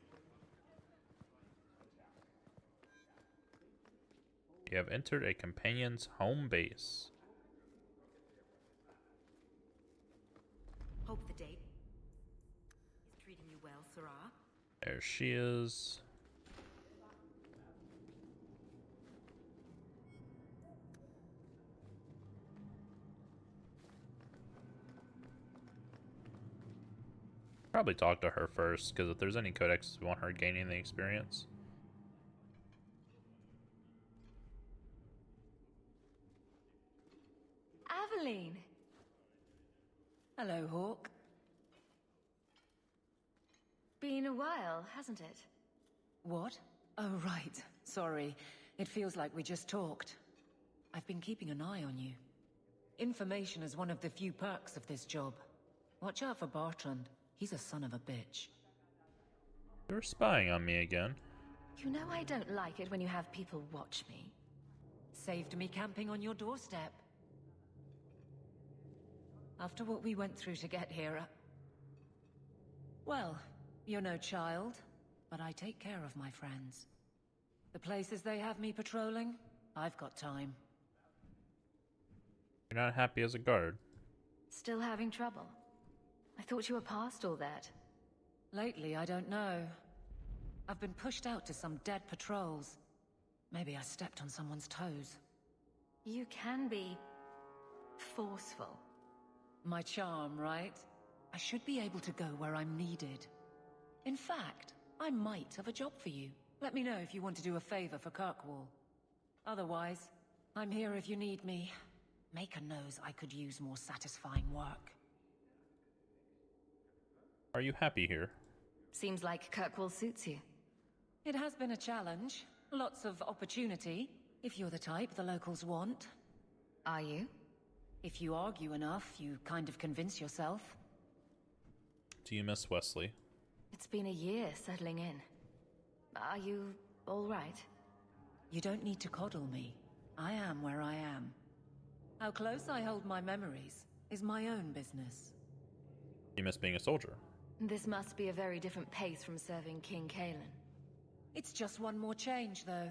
You have entered a companion's home base. Hope the date is treating you well, Sarah. There she is. Probably talk to her first, because if there's any codexes we want her gaining the experience. Aveline! Hello, Hawke. Been a while, hasn't it? What? Oh, right. Sorry. It feels like we just talked. I've been keeping an eye on you. Information is one of the few perks of this job. Watch out for Bartrand. He's a son of a bitch. You're spying on me again. You know I don't like it when you have people watch me. Saved me camping on your doorstep. After what we went through to get here, well, you're no child, but I take care of my friends. The places they have me patrolling, I've got time. You're not happy as a guard. Still having trouble? I thought you were past all that. Lately, I don't know. I've been pushed out to some dead patrols. Maybe I stepped on someone's toes. You can be forceful. My charm, right? I should be able to go where I'm needed. In fact, I might have a job for you. Let me know if you want to do a favor for Kirkwall. Otherwise, I'm here if you need me. Maker knows I could use more satisfying work. Are you happy here? Seems like Kirkwall suits you. It has been a challenge. Lots of opportunity, if you're the type the locals want. Are you? If you argue enough, you kind of convince yourself. Do you miss Wesley? It's been a year settling in. Are you all right? You don't need to coddle me. I am where I am. How close I hold my memories is my own business. You miss being a soldier? This must be a very different pace from serving King Kalen. It's just one more change, though.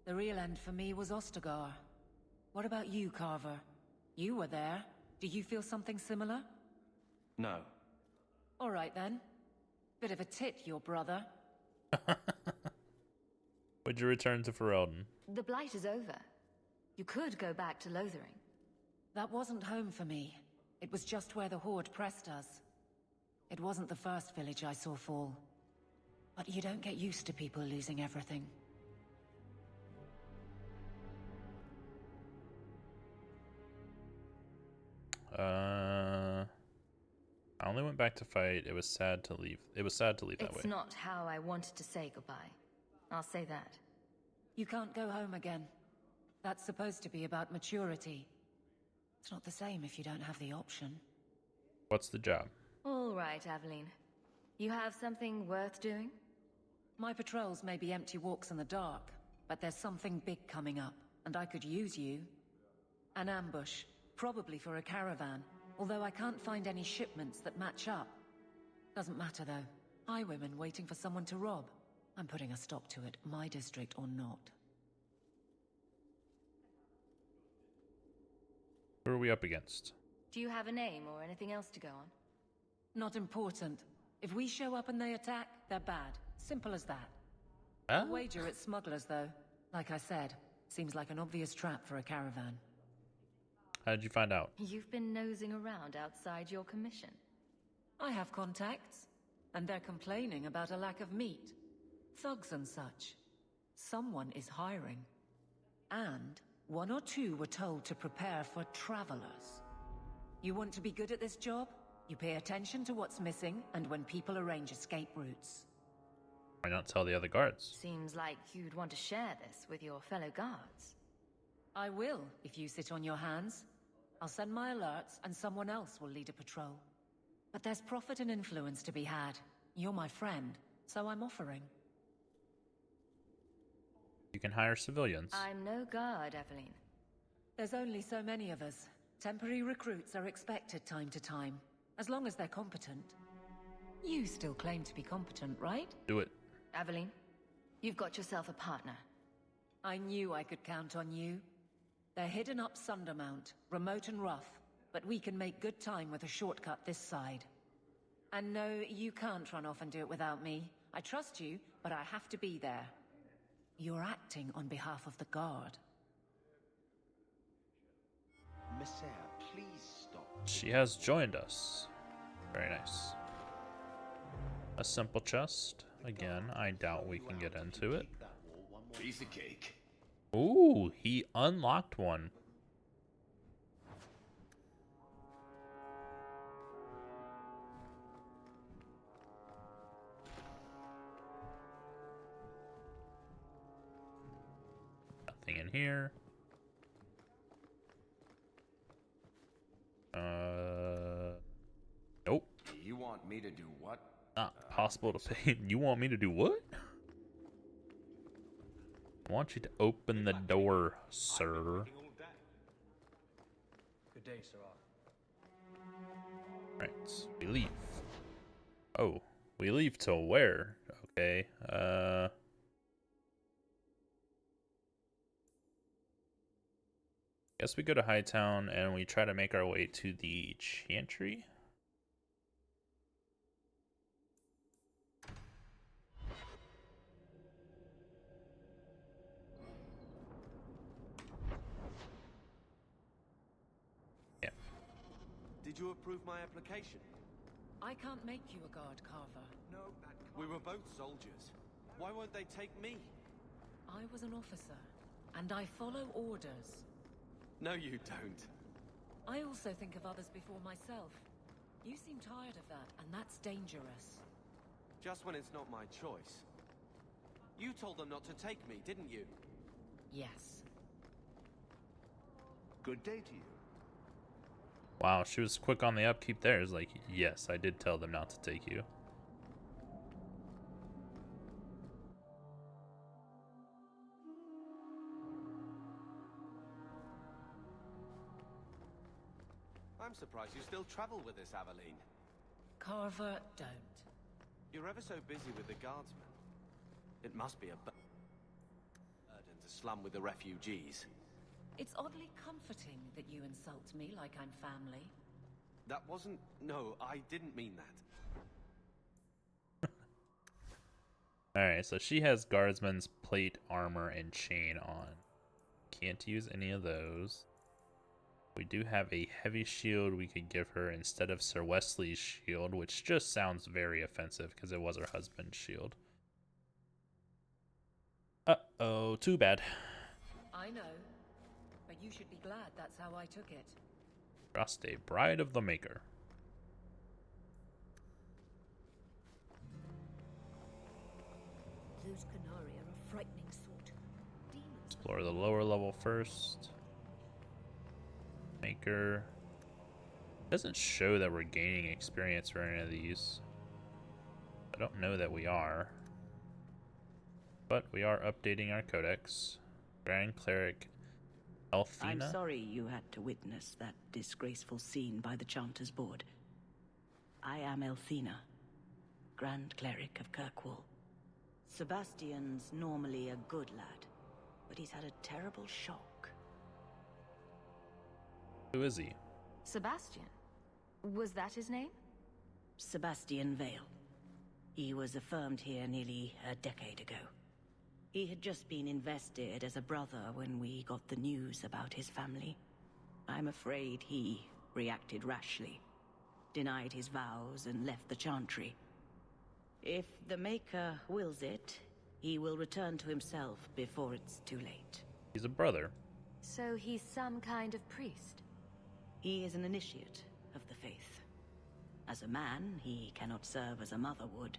The real end for me was Ostagar. What about you, Carver? You were there. Do you feel something similar? No. All right, then. Bit of a tit, your brother. Would you return to Ferelden? The Blight is over. You could go back to Lothering. That wasn't home for me. It was just where the Horde pressed us. It wasn't the first village I saw fall. But you don't get used to people losing everything. I only went back to fight. It was sad to leave. It was sad to leave that way. It's not how I wanted to say goodbye. I'll say that. You can't go home again. That's supposed to be about maturity. It's not the same if you don't have the option. What's the job? All right, Aveline. You have something worth doing? My patrols may be empty walks in the dark, but there's something big coming up, and I could use you. An ambush, probably for a caravan, although I can't find any shipments that match up. Doesn't matter though. Highwaymen waiting for someone to rob. I'm putting a stop to it, my district or not. Who are we up against? Do you have a name or anything else to go on? Not important. If we show up and they attack, they're bad. Simple as that. Huh? Wager it's smugglers, though. Like I said, seems like an obvious trap for a caravan. How did you find out? You've been nosing around outside your commission. I have contacts, and they're complaining about a lack of meat. Thugs and such. Someone is hiring. And one or two were told to prepare for travelers. You want to be good at this job? You pay attention to what's missing, and when people arrange escape routes. Why not tell the other guards? Seems like you'd want to share this with your fellow guards. I will, if you sit on your hands. I'll send my alerts, and someone else will lead a patrol. But there's profit and influence to be had. You're my friend, so I'm offering. You can hire civilians. I'm no guard, Evelyn. There's only so many of us. Temporary recruits are expected time to time, as long as they're competent. You still claim to be competent, right? Do it. Evelyn, you've got yourself a partner. I knew I could count on you. They're hidden up Sundermount, remote and rough, but we can make good time with a shortcut this side. And no, you can't run off and do it without me. I trust you, but I have to be there. You're acting on behalf of the Guard. Messiah, please stop. She has joined us. Very nice. A simple chest. Again, I doubt we can get into it. Piece of cake. Ooh, he unlocked one. Nothing in here. Nope. You want me to do what? Not possible to pay. You want me to do what? I want you to open the door, sir. Good day, sir. Right, we leave. Oh, we leave to where? Okay, guess we go to Hightown and we try to make our way to the Chantry. Did you approve my application? I can't make you a guard, Carver. No, we were both soldiers. Why won't they take me? I was an officer, and I follow orders. No, you don't. I also think of others before myself. You seem tired of that, and that's dangerous. Just when it's not my choice. You told them not to take me, didn't you? Yes. Good day to you. Wow, she was quick on the upkeep there. It's like, yes, I did tell them not to take you. I'm surprised you still travel with this, Aveline. Carver, don't. You're ever so busy with the guardsmen. It must be a burden to slum with the refugees. It's oddly comforting that you insult me like I'm family. That wasn't... No, I didn't mean that. Alright, so she has guardsman's plate, armor, and chain on. Can't use any of those. We do have a heavy shield we could give her instead of Sir Wesley's shield, which just sounds very offensive because it was her husband's shield. Uh-oh, too bad. I know. But you should be glad that's how I took it. Trust a bride of the maker. Those Canari are a frightening sort. Demons. Explore the lower level first. Maker. Doesn't show that we're gaining experience for any of these. I don't know that we are. But we are updating our codex. Grand Cleric Elfina. I'm sorry you had to witness that disgraceful scene by the Chanter's Board. I am Elfina, Grand Cleric of Kirkwall. Sebastian's normally a good lad, but he's had a terrible shock. Who is he? Sebastian. Was that his name? Sebastian Vale. He was affirmed here nearly a decade ago. He had just been invested as a brother when we got the news about his family. I'm afraid he reacted rashly, denied his vows, and left the Chantry. If the Maker wills it, he will return to himself before it's too late. He's a brother. So he's some kind of priest? He is an initiate of the faith. As a man, he cannot serve as a mother would.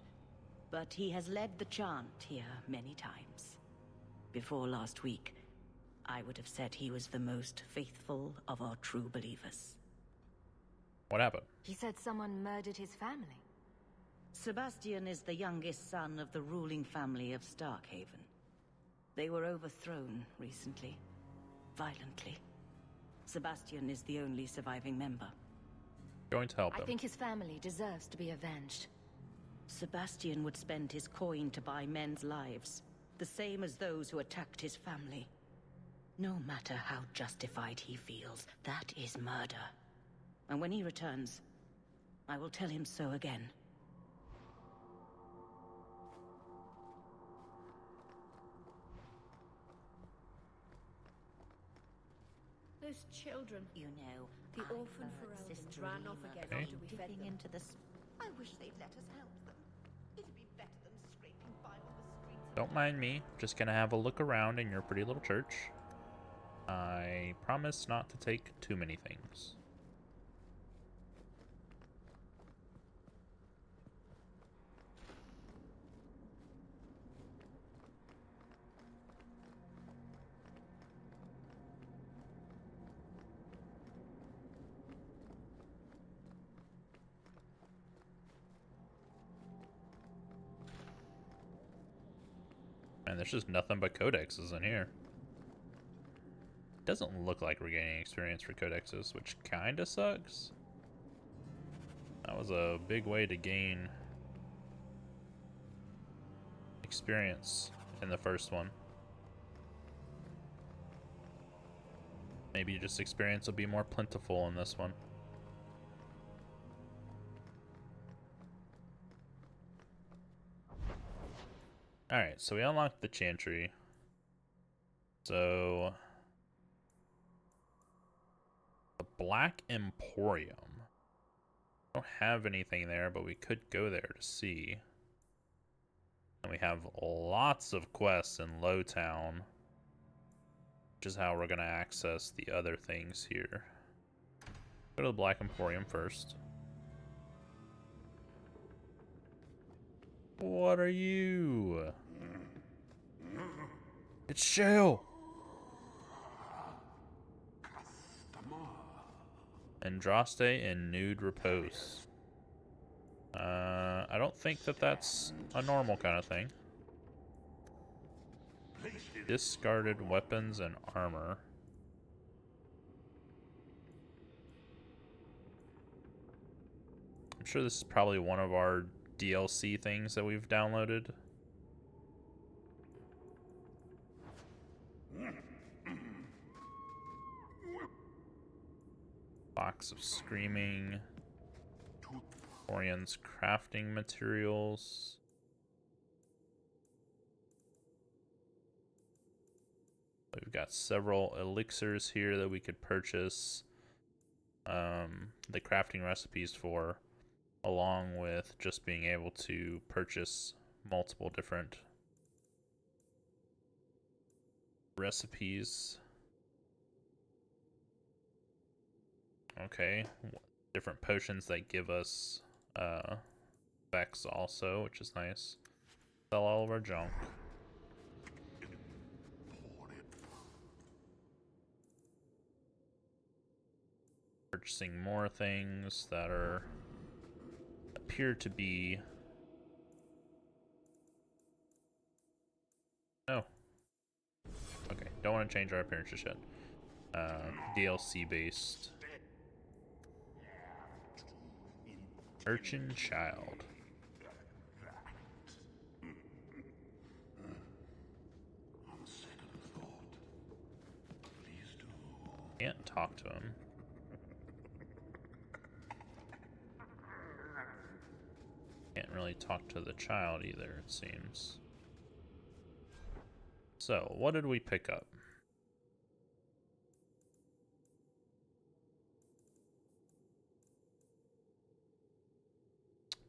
but he has led the chant here many times. Before last week, I would have said he was the most faithful of our true believers. What happened? He said someone murdered his family. Sebastian is the youngest son of the ruling family of Starkhaven. They were overthrown recently, violently. Sebastian is the only surviving member. Going to help him. I think his family deserves to be avenged. Sebastian would spend his coin to buy men's lives, the same as those who attacked his family. No matter how justified he feels, that is murder. And when he returns, I will tell him so again. Those children, you know, the orphan Ferelden ran off again Okay. after we fed them. Into the I wish they'd let us help them. It'd be better than scraping by on the streets. Don't mind me. Just gonna have a look around in your pretty little church. I promise not to take too many things. Man, there's just nothing but codexes in here. Doesn't look like we're gaining experience for codexes, which kinda sucks. That was a big way to gain experience in the first one. Maybe just experience will be more plentiful in this one. Alright, so we unlocked the Chantry. So the Black Emporium. Don't have anything there, but we could go there to see. And we have lots of quests in Lowtown, which is how we're gonna access the other things here. Go to the Black Emporium first. What are you? It's Shale! Andraste in Nude Repose. I don't think that that's a normal kind of thing. Discarded weapons and armor. I'm sure this is probably one of our DLC things that we've downloaded. Box of Screaming. Orian's crafting materials. We've got several elixirs here that we could purchase the crafting recipes for, along with just being able to purchase multiple different recipes. Okay, different potions that give us Vex also, which is nice. Sell all of our junk. Purchasing more things that are appear to be okay. Don't want to change our appearance just yet. DLC based. Urchin Child. Can't talk to him. Can't really talk to the child either, it seems. So, what did we pick up?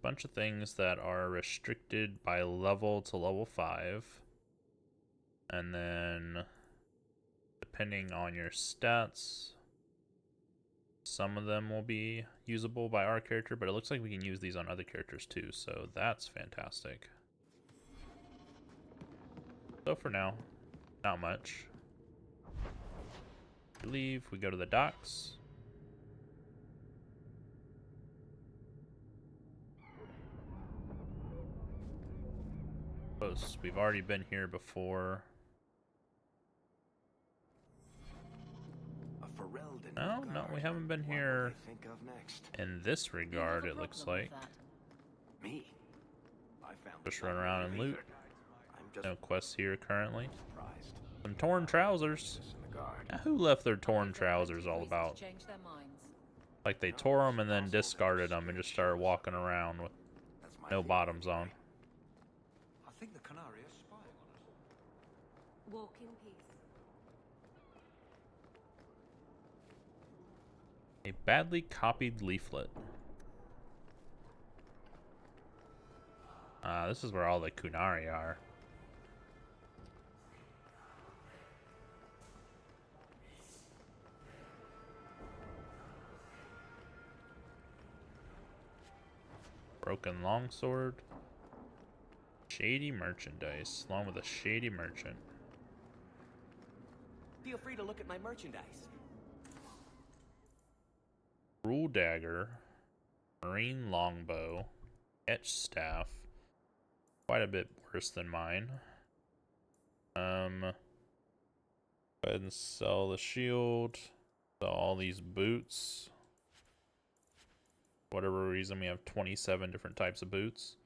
Bunch of things that are restricted by level to level 5. And then, depending on your stats, some of them will be usable by our character, but it looks like we can use these on other characters too, so that's fantastic. So for now, not much. We leave, we go to the docks. We've already been here before. A Ferelden. No, we haven't been here in this regard, it looks like. Me? I found Just run around and loot. No quests here currently. Some torn trousers. Now, who left their torn trousers all about? Like they tore them and then discarded them and just started walking around with no bottoms on. I think the Canary is spying on us. Walk in peace. A badly copied leaflet. This is where all the Kunari are. Broken longsword. Shady merchandise, along with a shady merchant. Feel free to look at my merchandise. Rule dagger, marine longbow, etched staff. Quite a bit worse than mine. Go ahead and sell the shield. Sell all these boots. Whatever reason, we have 27 different types of boots.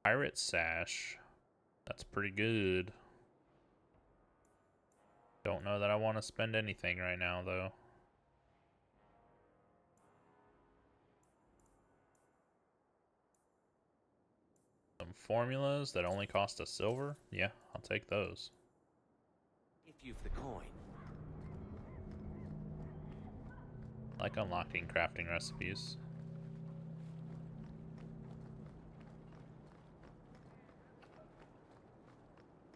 Pirate sash. That's pretty good. Don't know that I want to spend anything right now, though. Some formulas that only cost a silver. Yeah, I'll take those. If you've the coin. I like unlocking crafting recipes.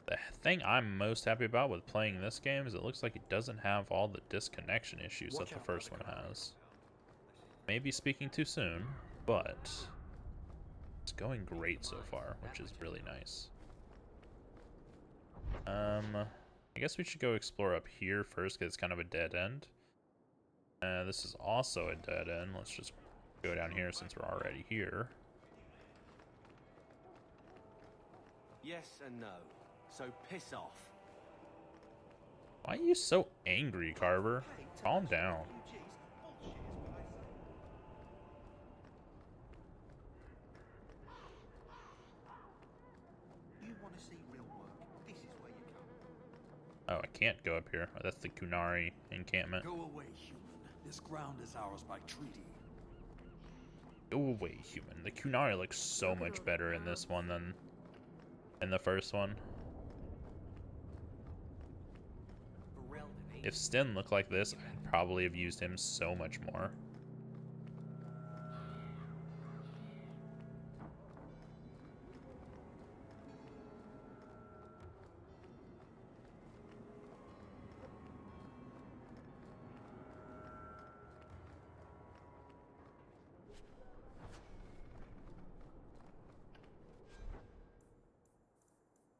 The thing I'm most happy about with playing this game is it looks like it doesn't have all the disconnection issues that the first one has. Maybe speaking too soon, but it's going great so far, which is really nice. I guess we should go explore up here first because it's kind of a dead end. This is also a dead end. Let's just go down here since we're already here. Yes and no. So piss off. Why are you so angry, Carver? Calm down. You want to see real work? This is where you come. Oh, I can't go up here. Oh, that's the Kunari encampment. Go away, human. This ground is ours by treaty. Go away, human. The Kunari looks so much better in this one than in the first one. If Sten looked like this, I'd probably have used him so much more.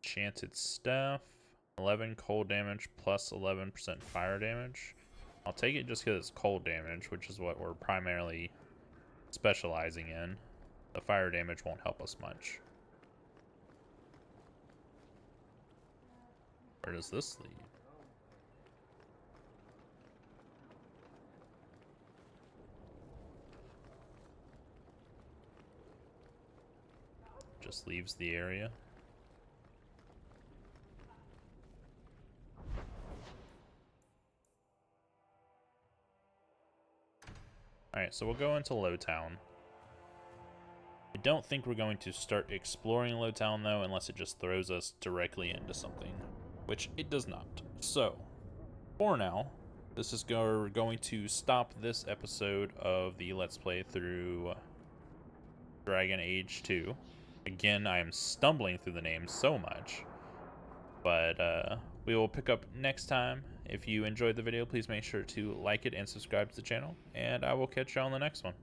Enchanted staff. 11 cold damage plus 11% fire damage. I'll take it just because it's cold damage, which is what we're primarily specializing in. The fire damage won't help us much. Where does this lead? Just leaves the area. Alright, so we'll go into Lowtown. I don't think we're going to start exploring Lowtown, though, unless it just throws us directly into something, which it does not. So, for now, this is going to stop this episode of the Let's Play through Dragon Age 2. Again, I am stumbling through the name so much, but we will pick up next time. If you enjoyed the video, please make sure to like it and subscribe to the channel, and I will catch you on the next one.